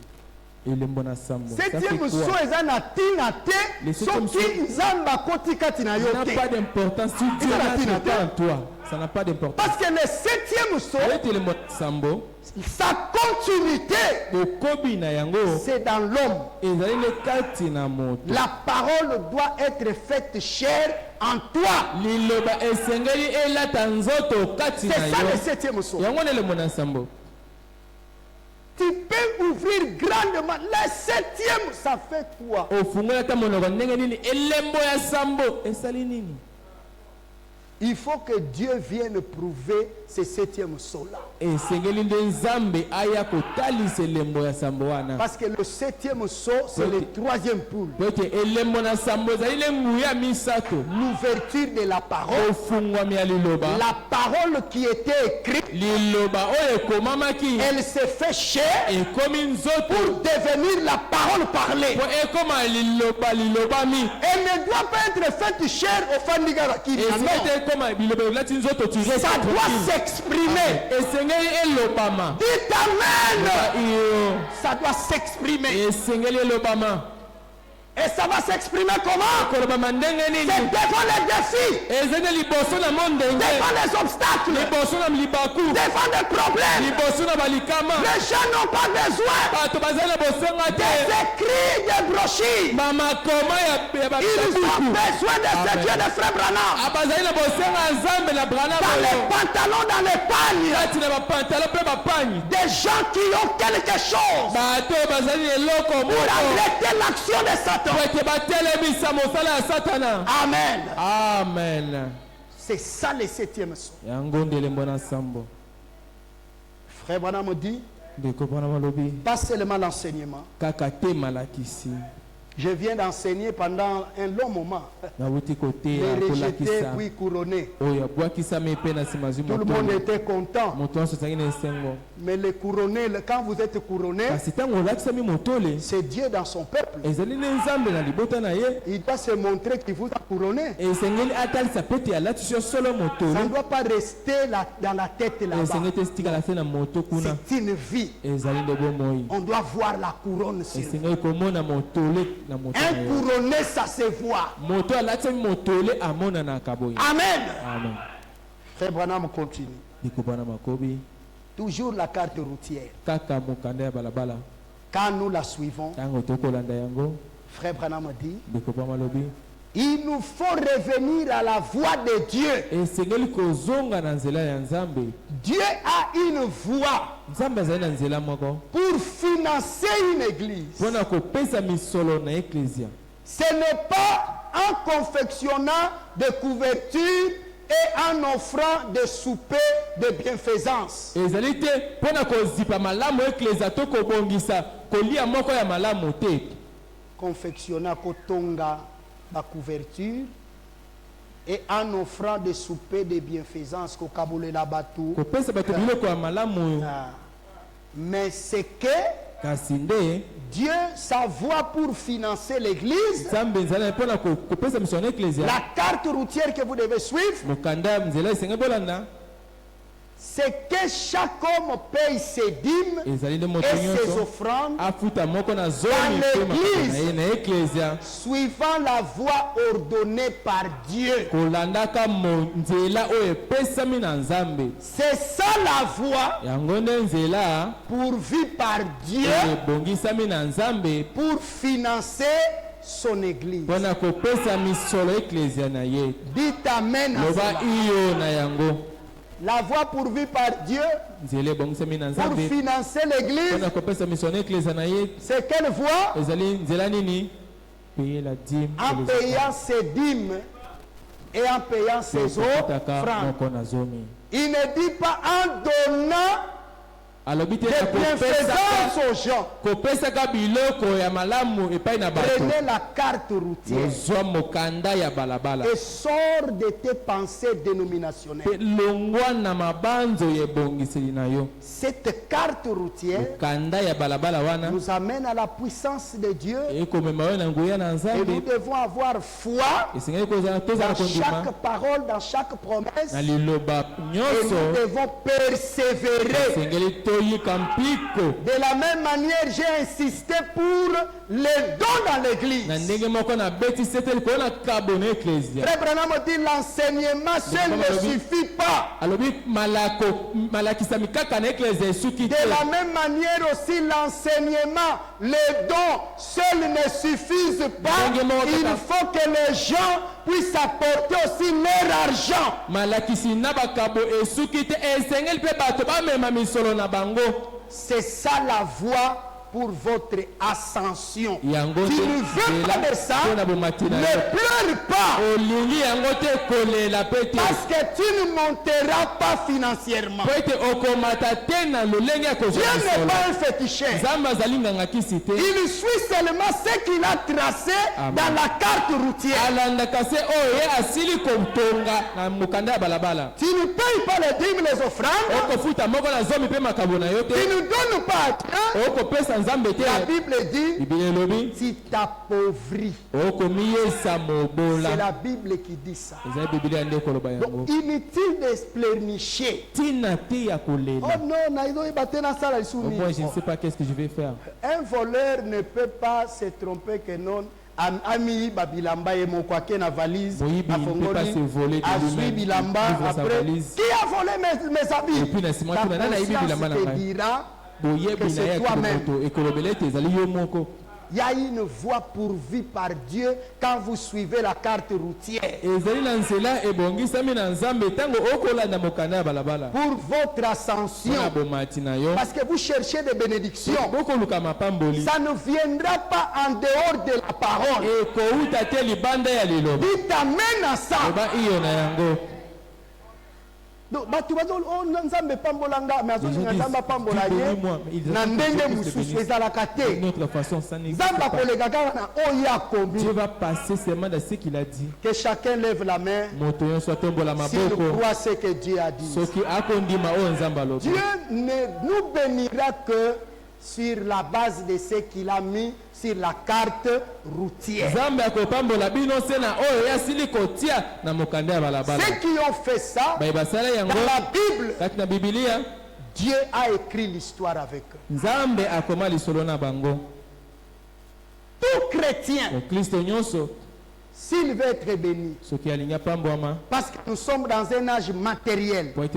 Elembo na sambo. Ça fait 7e quoi? saut est na tina te. Le 7e Soki saut- nzamba koti kati na yo Ça n'a te. pas d'importance. Si Dieu Ça n'a n'a pas pas en toi, ça n'a pas d'importance. Parce que le 7e saut, Avec le mot sambo, sa continuité, bokobi na yango c'est dans l'homme. ezali le kati na moto. La parole doit être faite chair en toi. Liloba esengeli elata nzoto kati C'est na ça le yo. 7e saut. Yango na le mot na sambo. Tu peux ouvrir grandement. Le 7e, ça fait quoi? Ofungola ta monoko ndenge nini elembo ya sambo esali nini? Il faut que Dieu vienne prouver ce 7e saut-là. Esengeli nde Nzambe aya kotalisa elembo ya sambo wana. Parce que le 7e saut, c'est le 3e poule. Po ete elembo na sambo ezali le nguya misato. L'ouverture de la parole. Ofungwami ya liloba. La parole qui était écrite, Liloba oyo ekomamaki elle s'est fait chair ekomi nzoto. pour devenir la parole parlée. Po ekoma lilobami. Elle ne doit pas être faite chair au Fandigaraki. Esengeli ekoma liloba elati nzoto tu Ça doit s'exprimer. esengeli elobama. Dites Amen. Iyo Ça doit s'exprimer. esengeli elobama. Et ça va s'exprimer comment? Kolobama ndenge C'est nini? devant les défis, Ezali liboso na mondenge. devant les obstacles, Liboso na libaku. devant des problèmes. Liboso na balikama. Les gens n'ont pas besoin Bato bazali na bosenga des te. écrits, des brochures. Mamakoma ya Ils ont babuku. besoin de ce Amen. Dieu de frère Branham. Bazali na bosenga Nzambe na brana Dans les bayo. pantalons, dans les pagnes. Kati na bapantalo mpe bapani. Des gens qui ont quelque chose Bato bazali eloko pour moko. arrêter l'action de Satan. Po ete batelemisa mosala ya satana. Amen. Amen. C'est ça le 7e saut. Yango nde elembo na sambo. Frère Branham dit, Ndeko mpona balobi. pas seulement l'enseignement. Kaka te malakisi. Je viens d'enseigner pendant un long moment. Nauti kote Les ya rejetés kolakisa. puis couronnés. Oyo abwakisami mpe na nsima zwi Tout le monde moto. était content. Moto nyonso azalaki na esengo. Mais les couronnés, quand vous êtes couronné, Kasi ntango olakisami motole c'est Dieu dans son peuple. ezali nde Nzambe na libota na ye. Il doit se montrer qu'il vous a couronné. Esengeli atalisa pe ete alatisi yo solo Ça ne motole. doit pas rester dans la tête là-bas. Esengeli te etikala se na moto kuna. C'est une vie. Ezali nde bomoi. On doit voir la couronne sur lui. Esengeli komona motole na moto na Un yo. couronné, ça se voit. Moto alatisami motole amonanaka boye. Amen. Amen. Frère Branham continue. Likobana makobi. Toujours la carte routière. Kaka mokanda ya balabala. Quand nous la suivons, Ntango tokolanda yango. Frère Branham dit, Likoba malobi. il nous faut revenir à la voie de Dieu. Esengeli kozonga na nzela ya Nzambe. Dieu a une voie Nzambe azali na nzela moko. pour financer une église. Mpona kopesa misolo na eklezia. Ce n'est pas en confectionnant des couvertures et en offrant des soupers de bienfaisance. Ezali te mpona kozipa malamu eklezia to kobongisa kolia moko ya malamu te. Confectionner kotonga la couverture et en offrant des soupers de bienfaisance ko kabole la batou. Kopesa bato biloko ya malamu. Mais c'est que Kasi nde Dieu, sa voie pour financer l'église, Nzambe nzela mpona kopesa misolo na eklezia. la carte routière que vous devez suivre, Mokanda ya nzela esenge bolanda. c'est que chaque homme paye ses dîmes Ezali nde moto et ses nyonso offrandes afuta moko na zomi Dans mpe makambo na l'église. ye na eklezia. suivant la voie ordonnée par Dieu. Kolandaka nzela oyo epesami na Nzambe. C'est ça la voie Yango nde nzela pourvue par Dieu oyo ebongisami na Nzambe pour financer son église. mpona kopesa misolo eklezia na ye. Dites Amen à Loba cela. iyo na yango. La voie pourvue par Dieu Nzela ebongisami na pour Nzambe financer l'église, mpona kopesa misolo eklezia na ye. c'est quelle voie? Ezali nzela nini? Payer la dîme. En payant ses dîmes et en payant ses offrandes. moko na zomi. Il ne dit pas en donnant de bienfaisance aux gens. Prenez la carte routière et sors de tes pensées dénominationnelles. Cette carte routière nous amène à la puissance de Dieu et nous devons avoir foi dans chaque parole, dans chaque promesse, et nous devons persévérer. De la même manière, j'ai insisté pour les dons dans l'église. Frère Branham dit l'enseignement seul ne suffit pas. De la même manière aussi, l'enseignement, les dons seuls ne suffisent pas. Il faut que les gens puissent apporter aussi leur argent. C'est ça la voie pour votre ascension. Tu ne veux pas de ça, ne pleure pas. Parce que tu ne monteras pas financièrement. Dieu n'est pas un féticheur. Il suit seulement ce qu'il a tracé dans la carte routière. Tu ne payes pas les dîmes, les offrandes. Tu ne donnes pas à Dieu. La Bible dit, tu t'appauvris. C'est la Bible qui dit ça. Donc, inutile de se pleurnicher. Oh non, moi je ne sais pas qu'est-ce que je vais faire. Un voleur ne peut pas se tromper que non. Ami Babilamba et mon kwake na valise. Il ne peut pas se voler de Bilamba après. Qui a volé mes habits? Ta conscience te dira que c'est toi-même. Il y a une voie pourvue par Dieu quand vous suivez la carte routière. Pour votre ascension. Parce que vous cherchez des bénédictions. Ça ne viendra pas en dehors de la parole. Dites amen à ça. Donc, nzambe pambolanga mais azolinga nzamba pambola ye na ndenge mususu ezalaka te. Nzamba kolega kaka na oyo akomi. Dieu va passer seulement de ce qu'il a dit. Que chacun lève la main s'il croit ce que Dieu a dit. Dieu ne nous bénira que sur la base de ce qu'il a mis sur la carte routière. Ceux qui ont fait ça, dans la Bible, Dieu a écrit l'histoire avec eux. Tout chrétien, s'il veut être béni, parce que nous sommes dans un âge matériel, personne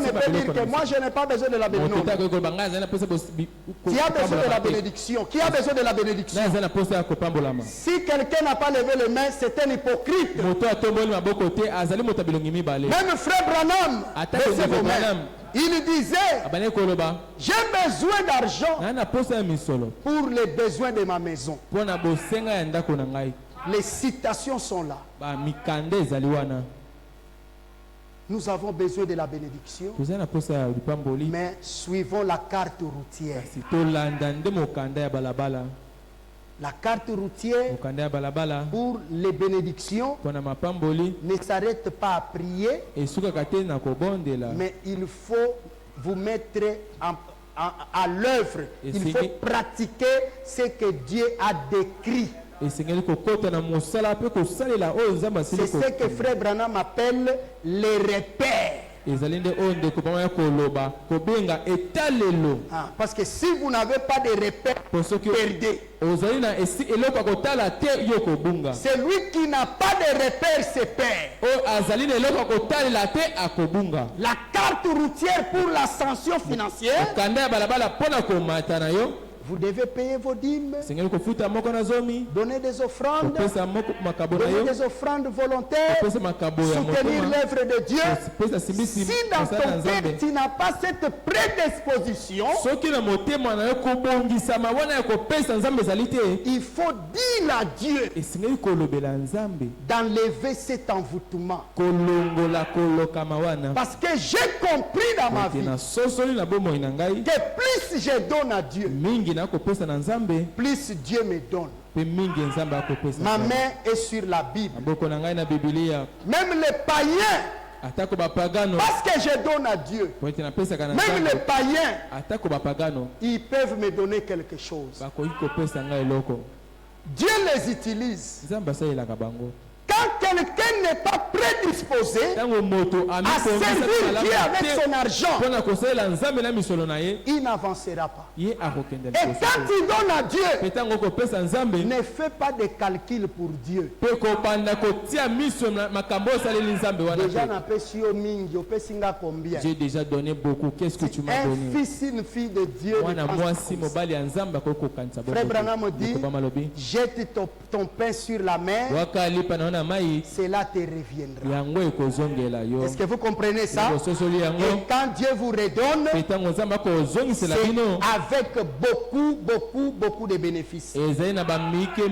ne peut dire que moi je n'ai pas besoin de la bénédiction. Qui a besoin de la bénédiction? Qui a besoin de la bénédiction? Si quelqu'un n'a pas levé les mains, c'est un hypocrite. Même frère Branham, il disait, j'ai besoin d'argent pour les besoins de ma maison. Les citations sont là. Nous avons besoin de la bénédiction, mais suivons la carte routière. La carte routière pour les bénédictions ne s'arrête pas à prier, mais il faut vous mettre à l'œuvre. Il faut pratiquer ce que Dieu a décrit. C'est ce que Frère Branham appelle les repères. Parce que si vous n'avez pas de repères, perdez. Celui qui n'a pas de repères se perd. La carte routière pour l'ascension financière Vous devez payer vos dîmes, Sengeli kofuta moko na zomi. donner des offrandes, Pesa moko makabo na donner yo. des offrandes volontaires, Pesa makabo ya soutenir motema. l'œuvre de Dieu. Pesa simbisi. Si dans ton cœur tu n'as pas cette prédisposition, Soki na motema na yo kobongisa mawana ya kopesa nzambe ezali te. il faut dire à Dieu Esengeli kolobela nzambe. d'enlever cet envoûtement. Kolongola koloka mawana. Parce que j'ai compris dans ma vie Na sosoli na bomoi na ngai. que plus je donne à Dieu, Mingi na kopesa na nzambe. plus Dieu me donne. Pe mingi nzambe akopesa. Ma main est sur la Bible. Maboko na ngai na Biblia. Même les païens, Atako bapagano. parce que je donne à Dieu, Poete na pesa kana même les nzambe. païens, Atako bapagano. ils peuvent me donner quelque chose. Bakoki kopesa ngai eloko. Dieu les utilise. Nzambe asalelaka bango. Quand quelqu'un n'est pas prédisposé Tango moto à servir Dieu avec son argent, Pona kosalela nzambe na misolo na ye. il n'avancera pas. Ye akokende Et quand tu donnes à Dieu, Petango kopesa nzambe. ne fais pas de calcul pour Dieu. Pe kopanda kotia miso na makambo saleli nzambe wana. Déjà, te. n'a pas si au mingi, au singa combien? J'ai déjà donné beaucoup. Qu'est-ce que tu m'as Un donné? fils, une fille de Dieu. Mwana dépense mwasi comme ça. mobali ya nzambe akokokanisa beaucoup. Frère Branham dit, Yoko bamalobi. jette ton pain sur la mer, Waka lipa na wana mai. cela te reviendra. Yango ekozongela yo. Est-ce que vous comprenez ça? Ekososoli yango. Et quand Dieu vous redonne, Petango nzambe akozongisela c'est bino. avec beaucoup de bénéfices. Ezali na bamike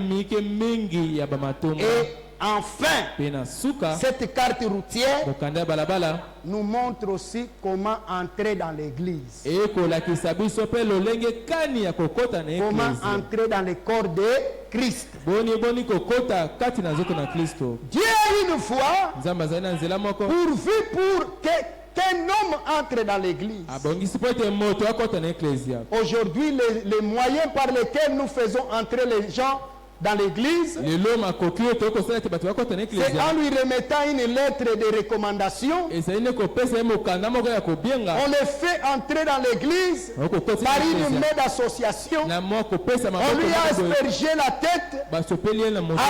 mingi ya bamatonga. Et enfin, Pe na suka. cette carte routière Kokanda balabala. nous montre aussi comment entrer dans l'église, Ekolakisa biso pe lolenge kani ya kokota na comment eklesi. entrer dans le corps de Christ. Boni kokota kati na nzoto na Kristo. Dieu une fois, Nzambe azali na nzela moko. pourvu pour qu'un homme entre dans l'église. Abongisi po ete moto akota na eklesia. Aujourd'hui, les moyens par lesquels nous faisons entrer les gens dans l'église, Lelo makoki oyo tokosala ete bato bakota na c'est eklesia. en lui remettant une lettre de recommandation. Ezali nde kopesa ye mokanda moko ya kobenga. On le fait entrer dans l'église Okokoti par na une eklesia. main d'association. Na mwa kopesa On maboko lui a boye. aspergé la tête Basopeli ye na moto.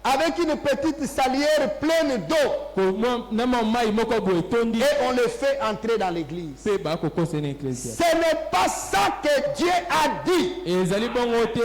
avec une petite salière pleine d'eau Na mwa mai moko boye etondi. et on le fait entrer dans l'église. Pe bakokosa na eklesia. Ce n'est pas ça que Dieu a dit. Ezali bongo te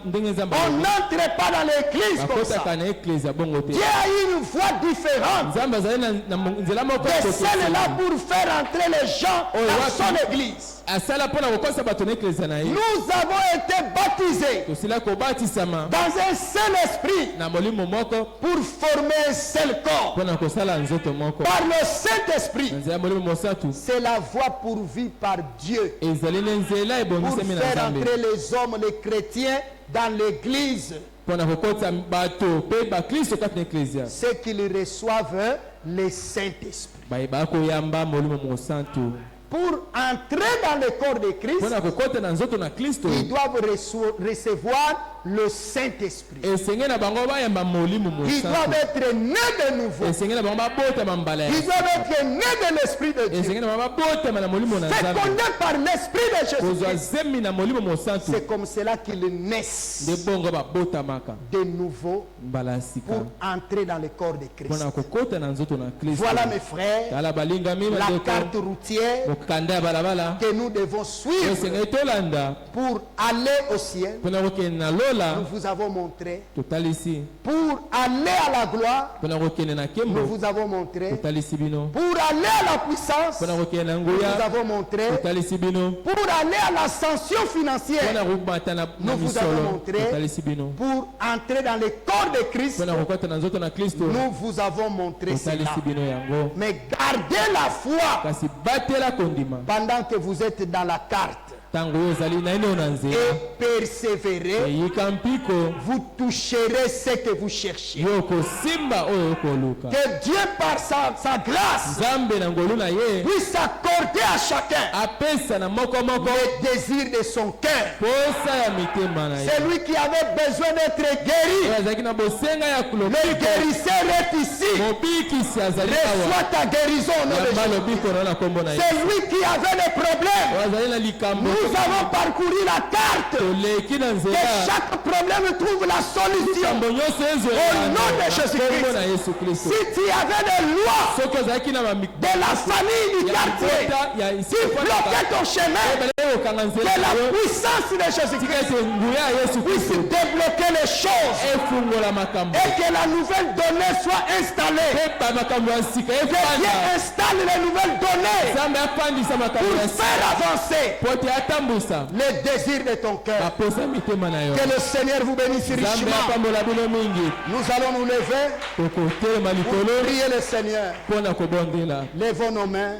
ndenge nzambe. On n'entre pas dans l'église comme ça. Bakotaka na eklesia bongo te. Dieu a une voie différente. Nzambe azali na nzela moko ya Et celle-là kokesela. pour faire entrer les gens dans son église. Asala mpona kokosa bato na eklesia na ye. Nous avons été baptisés Tosila kobatisama dans un seul esprit na molimo moko pour former un seul corps mpona kosala nzoto moko. par le Saint-Esprit. Na nzela ya molimo mosatu C'est la voie pourvue par Dieu ezali na nzela pour ebongisami na faire nzambe entrer les hommes, les chrétiens dans l'église. mpona kokotisa bato mpe bakristo kati na eklesia. Ceux qui reçoivent le Saint-Esprit. bayeba koyamba molimo mosantu Pour entrer dans le corps de Christ, mpona kokota na nzoto na kristo. ils doivent recevoir le Saint-Esprit. esenge na bango bayamba molimo Ils doivent mosantu. être nés de nouveau. esenge na bango babotama mbala ya Ils doivent être nés de l'Esprit de Dieu. esenge na bango babotama na molimo na nzambe Fécondés par l'Esprit de kozwa Jésus. zemi na molimo mosantu C'est comme cela qu'ils naissent nde bongo babotamaka de nouveau mbala ya sika pour entrer dans le corps de Christ. mpona kokota na nzoto na kristo. Voilà mes frères, tala balingami la bandeko carte routière mokanda ya balabala que nous devons suivre esengeli tolanda pour aller au ciel. mpona kokende na lola. Nous vous avons montré. totalisi Pour aller à la gloire, mpona kokende na nous nkembo. vous avons montré. totalisi bino Pour aller à la puissance, mpona kokende na nous vous nguya. avons montré. totalisi bino Pour aller à l'ascension financière, mpona kobata na Nous vous avons misolo. montré. totalisi bino pour entrer dans le corps de Christ, mpona kokota na nzoto na kristo. nous vous avons montré cela. totalisi bino yango. Mais gardez la foi kasi batela kondima pendant que vous êtes dans la carte ntango oyo ozali na ino na nzela. et persévérez, eyika mpiko vous toucherez ce que vous cherchez. yo kosimba oyo okoluka. Que Dieu par sa grâce nzambe na ngolu na ye puisse accorder à chacun apesa na moko moko le désir de son cœur. posa ya mitema na ye. Celui qui avait besoin d'être guéri, oyo azalaki na bosenga ya le kulobiko. guérisseur est ici. mobikisi azali awa. Reçois ta guérison au nom de yamba Jésus. lobiko na kombo na ye. Celui qui avait des problèmes, oyo azali na likambo Nous avons parcouru la carte. Que chaque problème trouve la solution. Au nom de Jésus-Christ. Si tu avais des lois de la famille du quartier qui bloquaient ton chemin, que la puissance de Jésus-Christ puisse débloquer les choses et que la nouvelle donnée soit installée. Que Dieu installe les nouvelles données pour faire avancer les désirs de ton cœur. Que le Seigneur vous bénisse richement. Nous allons nous lever pour prier le Seigneur. Lèvons nos mains.